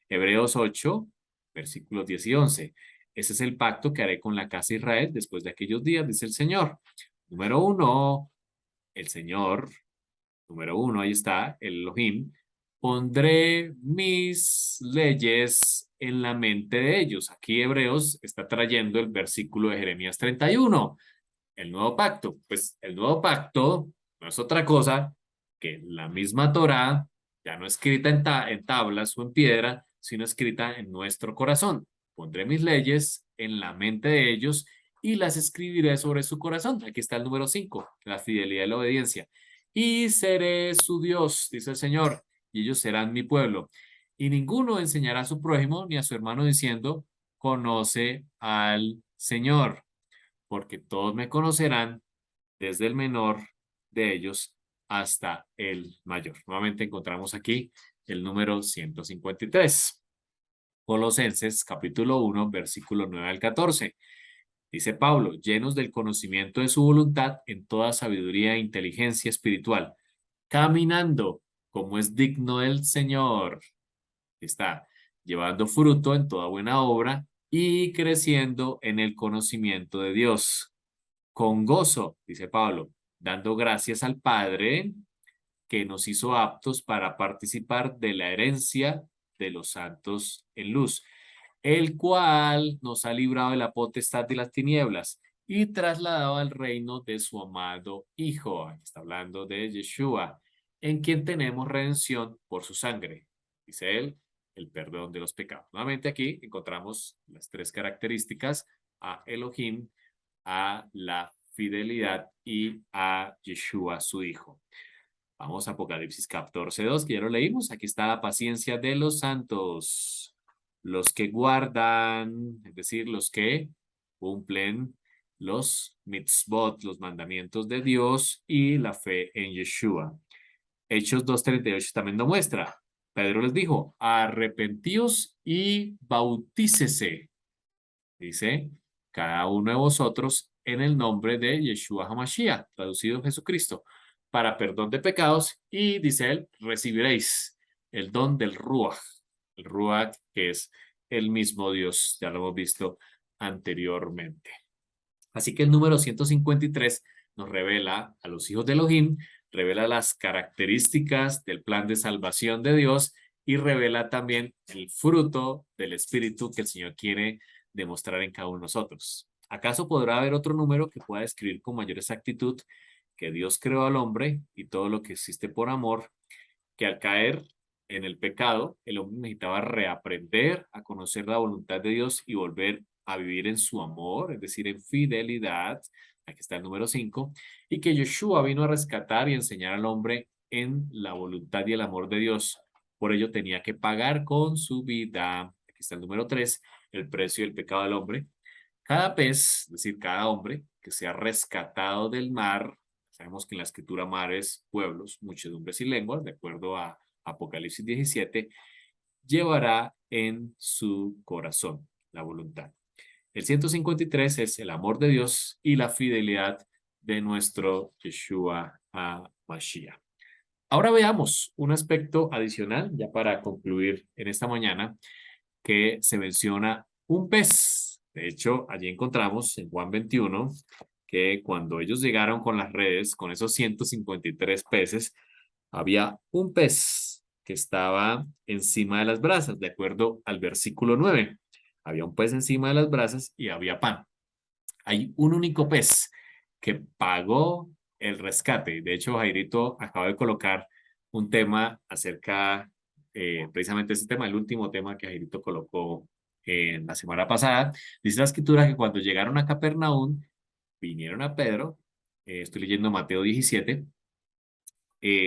Hebreos 8, versículos 10 y 11. Ese es el pacto que haré con la casa de Israel después de aquellos días, dice el Señor. Número 1, el Señor. Número 1, ahí está, el Elohim. Pondré mis leyes en la mente de ellos. Aquí Hebreos está trayendo el versículo de Jeremías 31. El nuevo pacto. Pues el nuevo pacto no es otra cosa que la misma Torá, ya no escrita en tablas o en piedra, sino escrita en nuestro corazón. Pondré mis leyes en la mente de ellos y las escribiré sobre su corazón. Aquí está el número 5, la fidelidad y la obediencia. Y seré su Dios, dice el Señor, y ellos serán mi pueblo. Y ninguno enseñará a su prójimo ni a su hermano diciendo, conoce al Señor, porque todos me conocerán, desde el menor de ellos hasta el mayor. Nuevamente encontramos aquí el número 153. Colosenses capítulo 1, versículo 9 al 14. Dice Pablo, llenos del conocimiento de su voluntad en toda sabiduría e inteligencia espiritual, caminando como es digno del Señor. Está llevando fruto en toda buena obra y creciendo en el conocimiento de Dios. Con gozo, dice Pablo, dando gracias al Padre que nos hizo aptos para participar de la herencia de los santos en luz, el cual nos ha librado de la potestad de las tinieblas y trasladado al reino de su amado Hijo. Aquí está hablando de Yeshua, en quien tenemos redención por su sangre. Dice él, el perdón de los pecados. Nuevamente aquí encontramos las tres características: a Elohim, a la fidelidad y a Yeshua, su Hijo. Vamos a Apocalipsis 14:2, que ya lo leímos. Aquí está la paciencia de los santos, los que guardan, es decir, los que cumplen los mitzvot, los mandamientos de Dios y la fe en Yeshua. Hechos 2:38 también lo muestra. Pedro les dijo, arrepentíos y bautícese, dice, cada uno de vosotros en el nombre de Yeshua HaMashiach, traducido Jesucristo, para perdón de pecados, y dice él, recibiréis el don del Ruach, el Ruach que es el mismo Dios, ya lo hemos visto anteriormente. Así que el número 153 nos revela a los hijos de Elohim, revela las características del plan de salvación de Dios y revela también el fruto del Espíritu que el Señor quiere demostrar en cada uno de nosotros. ¿Acaso podrá haber otro número que pueda describir con mayor exactitud que Dios creó al hombre y todo lo que existe por amor, que al caer en el pecado, el hombre necesitaba reaprender a conocer la voluntad de Dios y volver a vivir en su amor, es decir, en fidelidad? Aquí está el número 5, y que Yeshua vino a rescatar y enseñar al hombre en la voluntad y el amor de Dios. Por ello tenía que pagar con su vida. Aquí está el número 3, el precio del pecado del hombre. Cada pez, es decir, cada hombre que sea rescatado del mar, sabemos que en la escritura mar es pueblos, muchedumbres y lenguas, de acuerdo a Apocalipsis 17, llevará en su corazón la voluntad. El 153 es el amor de Dios y la fidelidad de nuestro Yeshua HaMashiach. Ahora veamos un aspecto adicional, ya para concluir en esta mañana, que se menciona un pez. De hecho, allí encontramos en Juan 21 que cuando ellos llegaron con las redes, con esos 153 peces, había un pez que estaba encima de las brasas, de acuerdo al versículo 9. Había un pez encima de las brasas y había pan. Hay un único pez que pagó el rescate. De hecho, Jairito acaba de colocar un tema acerca, precisamente ese tema, el último tema que Jairito colocó en la semana pasada. Dice la escritura que cuando llegaron a Capernaum, vinieron a Pedro, estoy leyendo Mateo 17,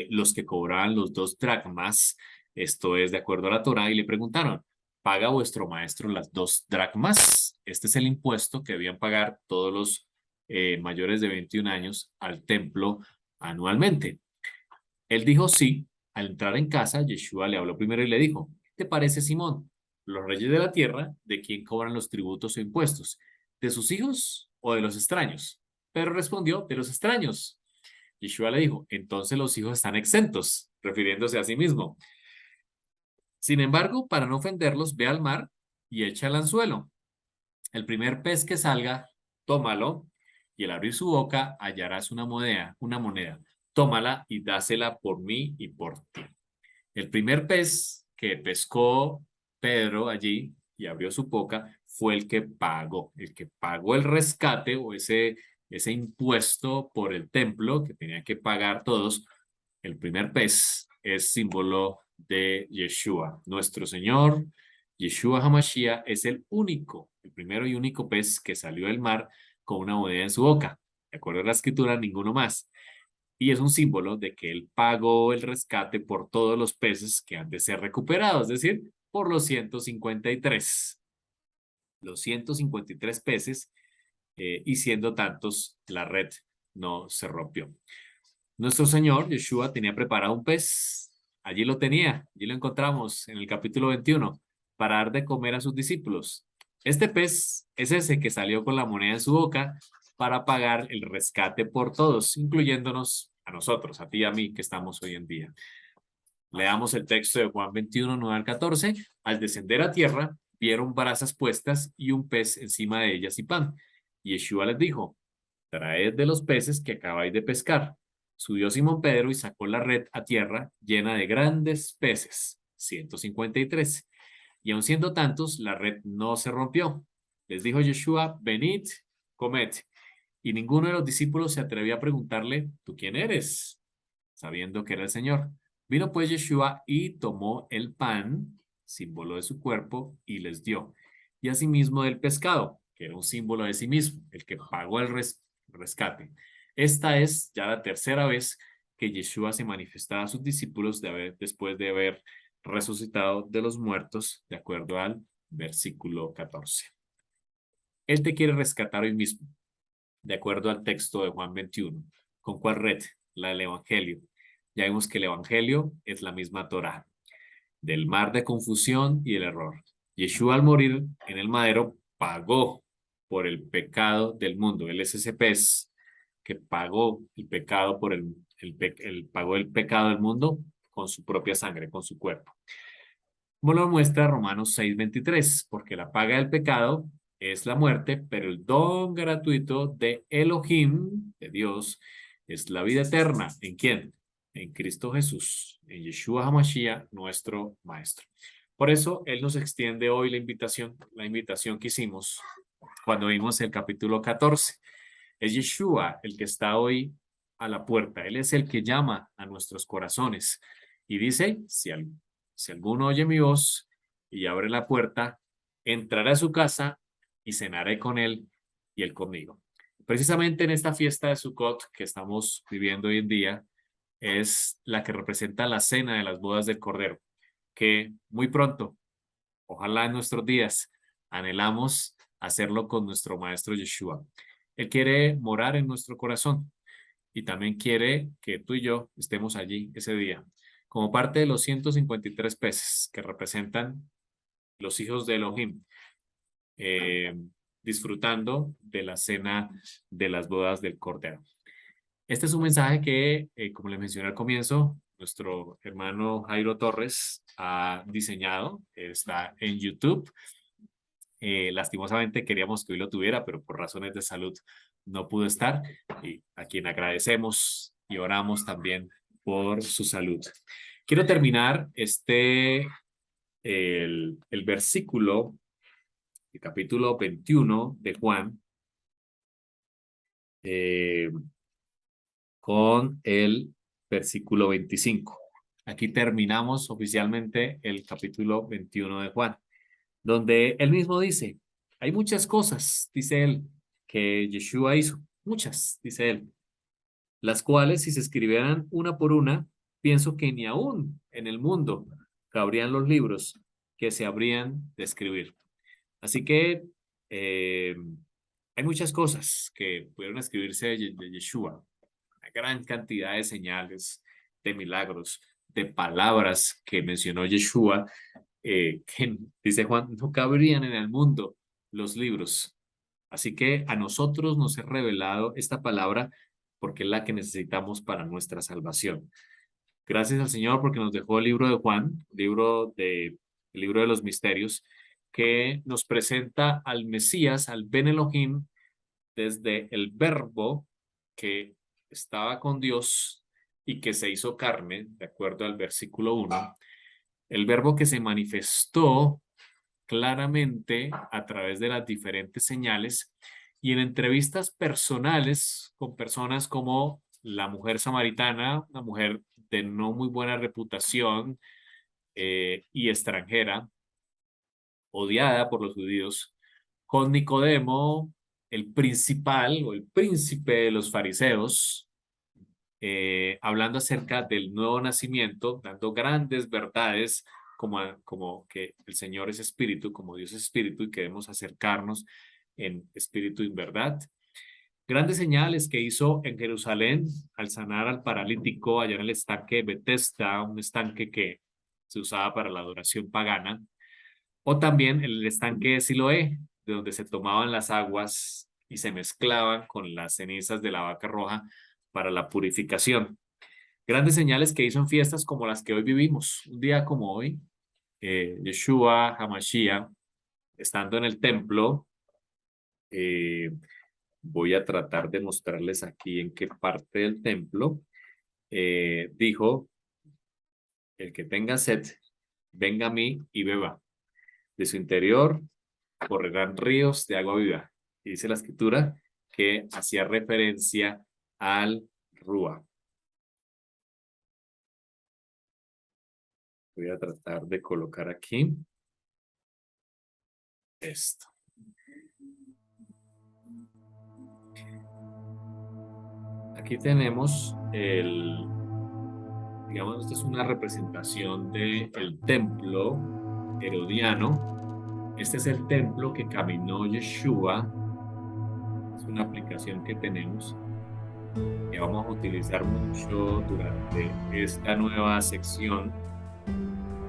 los que cobraban los 2 dracmas, esto es de acuerdo a la Torá, y le preguntaron, ¿paga vuestro maestro las 2 dracmas? Este es el impuesto que debían pagar todos los mayores de 21 años al templo anualmente. Él dijo sí. Al entrar en casa, Yeshua le habló primero y le dijo, ¿qué te parece, Simón? Los reyes de la tierra, ¿de quién cobran los tributos o impuestos? ¿De sus hijos o de los extraños? Pero respondió, de los extraños. Yeshua le dijo, entonces los hijos están exentos, refiriéndose a sí mismo. Sin embargo, para no ofenderlos, ve al mar y echa el anzuelo. El primer pez que salga, tómalo, y al abrir su boca hallarás una moneda. Tómala y dásela por mí y por ti. El primer pez que pescó Pedro allí y abrió su boca fue el que pagó el rescate o ese impuesto por el templo que tenían que pagar todos. El primer pez es símbolo de Yeshua, nuestro Señor. Yeshua HaMashiach es el único, el primero y único pez que salió del mar con una moneda en su boca. De acuerdo a la escritura, ninguno más. y es un símbolo de que él pagó el rescate por todos los peces que han de ser recuperados, es decir, por los 153. Los 153 peces, y siendo tantos, la red no se rompió. Nuestro Señor, Yeshua, tenía preparado un pez. Allí lo tenía, allí lo encontramos en el capítulo 21, para dar de comer a sus discípulos. Este pez es ese que salió con la moneda en su boca para pagar el rescate por todos, incluyéndonos a nosotros, a ti y a mí que estamos hoy en día. Leamos el texto de Juan 21, 9 al 14. Al descender a tierra, vieron brasas puestas y un pez encima de ellas y pan. Y Yeshua les dijo, traed de los peces que acabáis de pescar. Subió Simón Pedro y sacó la red a tierra llena de grandes peces, 153. Y aun siendo tantos, la red no se rompió. Les dijo Yeshua, venid, comed. Y ninguno de los discípulos se atrevió a preguntarle, ¿tú quién eres? Sabiendo que era el Señor. Vino pues Yeshua y tomó el pan, símbolo de su cuerpo, y les dio. Y asimismo del pescado, que era un símbolo de sí mismo, el que pagó el rescate. Esta es ya la tercera vez que Yeshua se manifestaba a sus discípulos después de haber resucitado de los muertos, de acuerdo al versículo 14. Él te quiere rescatar hoy mismo, de acuerdo al texto de Juan 21. ¿Con cuál red? La del Evangelio. Ya vimos que el Evangelio es la misma Torá, del mar de confusión y el error. Yeshua al morir en el madero pagó por el pecado del mundo. Él es ese pez que pagó el pecado por pagó el pecado del mundo con su propia sangre, con su cuerpo. Como lo muestra Romanos 6:23, porque la paga del pecado es la muerte, pero el don gratuito de Elohim, de Dios, es la vida eterna. ¿En quién? En Cristo Jesús, en Yeshua HaMashiach, nuestro Maestro. Por eso, Él nos extiende hoy la invitación que hicimos cuando vimos el capítulo 14. Es Yeshua el que está hoy a la puerta. Él es el que llama a nuestros corazones y dice, si alguno oye mi voz y abre la puerta, entraré a su casa y cenaré con él y él conmigo. Precisamente en esta fiesta de Sukkot que estamos viviendo hoy en día, es la que representa la cena de las bodas del Cordero, que muy pronto, ojalá en nuestros días, anhelamos hacerlo con nuestro Maestro Yeshua. Él quiere morar en nuestro corazón y también quiere que tú y yo estemos allí ese día, como parte de los 153 peces que representan los hijos de Elohim, eh, disfrutando de la cena de las bodas del Cordero. Este es un mensaje que, como le mencioné al comienzo, nuestro hermano Jairo Torres ha diseñado, está en YouTube. Lastimosamente queríamos que hoy lo tuviera, pero por razones de salud no pudo estar, y a quien agradecemos y oramos también por su salud. Quiero terminar el versículo, el capítulo 21 de Juan, eh, con el versículo 25. Aquí terminamos oficialmente el capítulo 21 de Juan, donde él mismo dice, hay muchas cosas, dice él, que Yeshua hizo, muchas, dice él, las cuales si se escribieran una por una, pienso que ni aún en el mundo cabrían los libros que se habrían de escribir. Así que eh, hay muchas cosas que pudieron escribirse de Yeshua, una gran cantidad de señales, de milagros, de palabras que mencionó Yeshua, que dice Juan, no cabrían en el mundo los libros. Así que a nosotros nos es revelado esta palabra porque es la que necesitamos para nuestra salvación. Gracias al Señor porque nos dejó el libro de Juan, el libro de los misterios, que nos presenta al Mesías, al Ben Elohim, desde el verbo que estaba con Dios y que se hizo carne, de acuerdo al versículo 1, el verbo que se manifestó claramente a través de las diferentes señales y en entrevistas personales con personas como la mujer samaritana, una mujer de no muy buena reputación, y extranjera, odiada por los judíos, con Nicodemo, el principal o el príncipe de los fariseos, hablando acerca del nuevo nacimiento, dando grandes verdades como que el Señor es espíritu, como Dios es espíritu y que debemos acercarnos en espíritu y en verdad. Grandes señales que hizo en Jerusalén al sanar al paralítico allá en el estanque de Betesda, un estanque que se usaba para la adoración pagana, o también en el estanque de Siloé, de donde se tomaban las aguas y se mezclaban con las cenizas de la vaca roja para la purificación. Grandes señales que hizo en fiestas como las que hoy vivimos. Un día como hoy, Yeshua HaMashiach, estando en el templo, eh, voy a tratar de mostrarles aquí en qué parte del templo, dijo, el que tenga sed, venga a mí y beba. De su interior correrán ríos de agua viva. Y dice la escritura que hacía referencia al Rúa. Voy a tratar de colocar aquí esto. Aquí tenemos digamos, esta es una representación del templo herodiano. Este es el templo que caminó Yeshua. Es una aplicación que tenemos que vamos a utilizar mucho durante esta nueva sección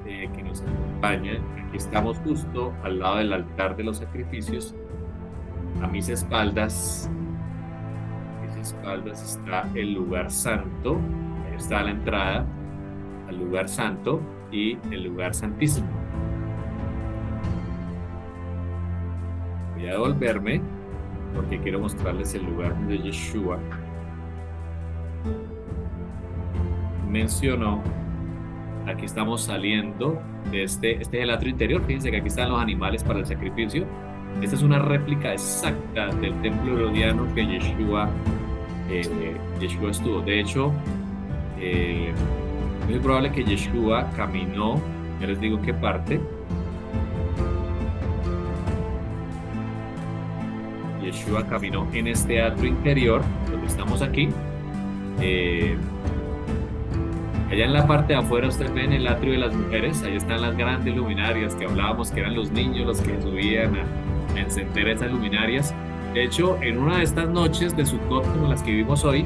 que nos acompaña. Aquí estamos justo al lado del altar de los sacrificios. A mis espaldas está el lugar santo. Ahí está la entrada al lugar santo y el lugar santísimo. Voy a devolverme porque quiero mostrarles el lugar donde Yeshua mencionó. Aquí estamos saliendo de este es el atrio interior. Fíjense que aquí están los animales para el sacrificio. Esta es una réplica exacta del templo herodiano que Yeshua estuvo. De hecho, es muy probable que Yeshua caminó, ya les digo qué parte. Yeshua caminó en este atrio interior, donde estamos aquí. Allá en la parte de afuera ustedes ven el atrio de las mujeres. Ahí están las grandes luminarias que hablábamos, que eran los niños los que subían a encender esas luminarias. De hecho, en una de estas noches de Sukkot, como las que vivimos hoy,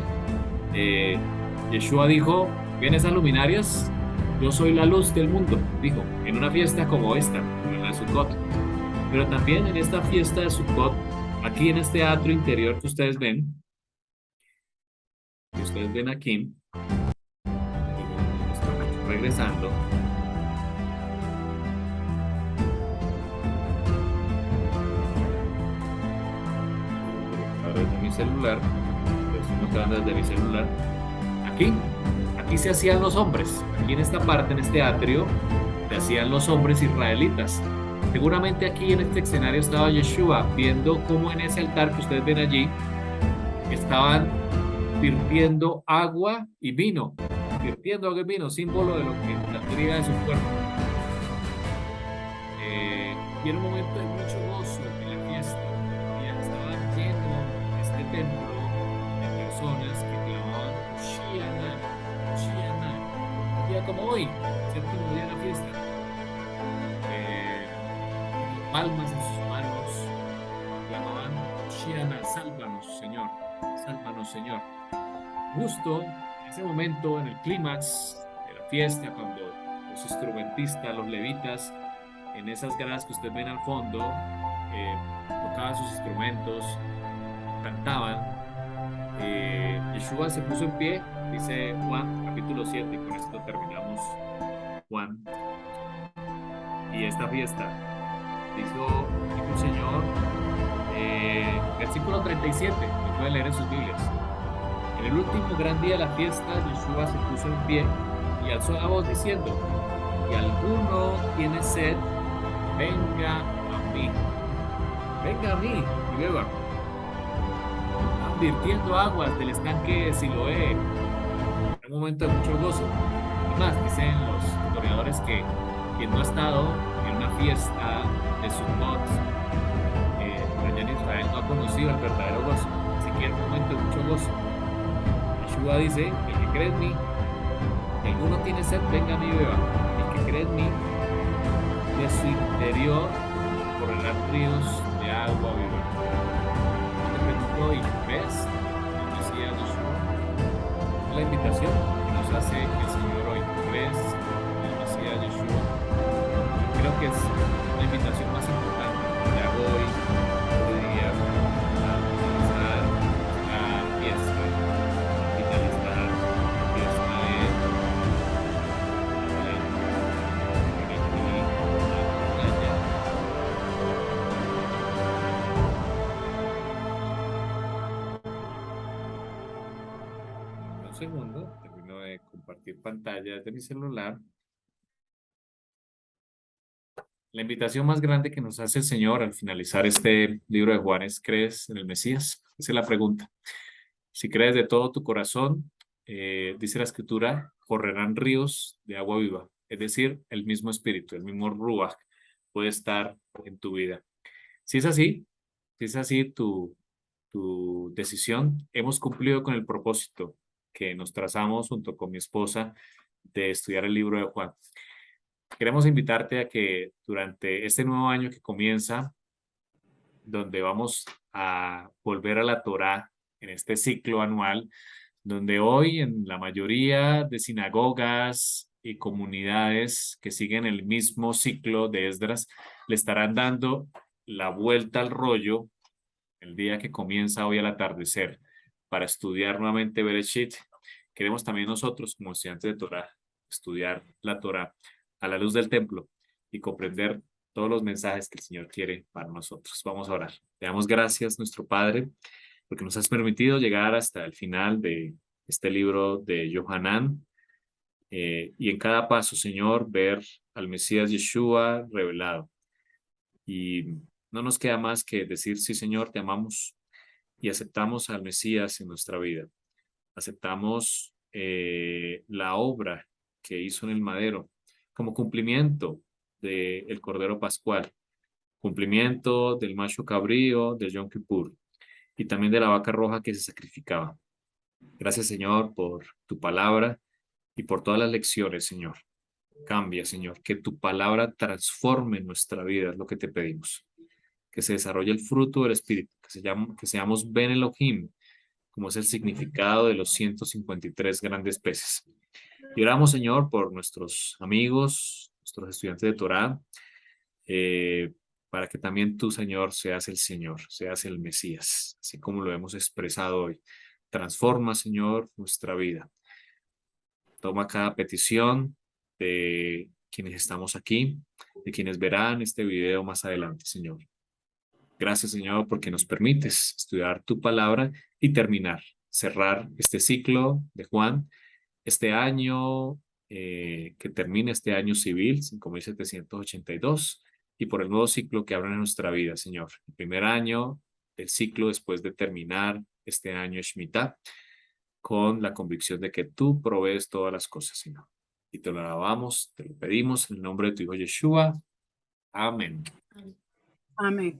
Yeshua dijo, ¿ven esas luminarias? Yo soy la luz del mundo, dijo, en una fiesta como esta, en la de Sukkot. Pero también en esta fiesta de Sukkot, aquí en este atrio interior que ustedes ven aquí, estamos regresando. Desde mi celular, lo estoy mostrando desde mi celular. Aquí se hacían los hombres. Aquí en esta parte, en este atrio, se hacían los hombres israelitas. Seguramente aquí en este escenario estaba Yeshua viendo cómo en ese altar que ustedes ven allí estaban virtiendo agua y vino. Virtiendo agua y vino, símbolo de lo que la teoría de su cuerpo. Y era un momento de mucho gozo en la fiesta. Y estaba lleno este templo de personas que clamaban Hoshiana, Hoshiana. Un día como hoy, séptimo día de la fiesta. Palmas en sus manos, clamaban Hoshiana, sálvanos, Señor, sálvanos, Señor. Justo en ese momento, en el clímax de la fiesta, cuando los instrumentistas, los levitas, en esas gradas que ustedes ven al fondo, tocaban sus instrumentos, cantaban, Yeshua se puso en pie, dice Juan capítulo 7, y con esto terminamos Juan. Y esta fiesta, dijo el Señor, versículo 37, lo pueden leer en sus Biblias. En el último gran día de la fiesta, Yeshua se puso en pie y alzó la voz diciendo, si alguno tiene sed, venga a mí y beba. Están virtiendo aguas del estanque de Siloé. Un momento de mucho gozo. Además, dicen los historiadores que quien no ha estado en una fiesta de Sukkot allá en Israel no ha conocido el verdadero gozo. Así que es un momento de mucho gozo. Yeshua dice, el que cree en mí, si alguno tiene sed, venga a mí y beba. El que cree en mí, de su interior correrán ríos de agua viva. Te pregunto hoy, ¿crees en el Mesías Yeshua? Es la invitación que nos hace el Señor hoy. ¿Crees en el Mesías Yeshua? Creo que es la invitación más importante que te hago hoy, este día, a finalizar la fiesta, a finalizar la fiesta de la playa. Un segundo, termino de compartir pantalla de mi celular. La invitación más grande que nos hace el Señor al finalizar este libro de Juan es: ¿crees en el Mesías? Esa es la pregunta. Si crees de todo tu corazón, dice la Escritura, correrán ríos de agua viva. Es decir, el mismo Espíritu, el mismo Ruach puede estar en tu vida. Si es así, si es así tu decisión, hemos cumplido con el propósito que nos trazamos junto con mi esposa de estudiar el libro de Juan. Queremos invitarte a que durante este nuevo año que comienza, donde vamos a volver a la Torá en este ciclo anual, donde hoy en la mayoría de sinagogas y comunidades que siguen el mismo ciclo de Esdras, le estarán dando la vuelta al rollo el día que comienza hoy al atardecer para estudiar nuevamente Bereshit. Queremos también nosotros, como estudiantes de Torá, estudiar la Torá a la luz del templo y comprender todos los mensajes que el Señor quiere para nosotros. Vamos a orar. Le damos gracias, nuestro Padre, porque nos has permitido llegar hasta el final de este libro de Yohanan, y en cada paso, Señor, ver al Mesías Yeshua revelado. Y no nos queda más que decir: sí, Señor, te amamos y aceptamos al Mesías en nuestra vida. Aceptamos la obra que hizo en el madero como cumplimiento del Cordero Pascual, cumplimiento del macho cabrío de Yom Kippur y también de la vaca roja que se sacrificaba. Gracias, Señor, por tu palabra y por todas las lecciones, Señor. Cambia, Señor, que tu palabra transforme nuestra vida, es lo que te pedimos. Que se desarrolle el fruto del Espíritu, que seamos Ben Elohim, como es el significado de los 153 grandes peces. Y oramos, Señor, por nuestros amigos, nuestros estudiantes de Torá, para que también tú, Señor, seas el Señor, seas el Mesías, así como lo hemos expresado hoy. Transforma, Señor, nuestra vida. Toma cada petición de quienes estamos aquí, de quienes verán este video más adelante, Señor. Gracias, Señor, porque nos permites estudiar tu palabra y terminar, cerrar este ciclo de Juan, este año, que termina este año civil, 5782, y por el nuevo ciclo que abre en nuestra vida, Señor. El primer año del ciclo después de terminar este año Shemitah, con la convicción de que tú provees todas las cosas, Señor. Y te lo alabamos, te lo pedimos en el nombre de tu Hijo Yeshua. Amén. Amén.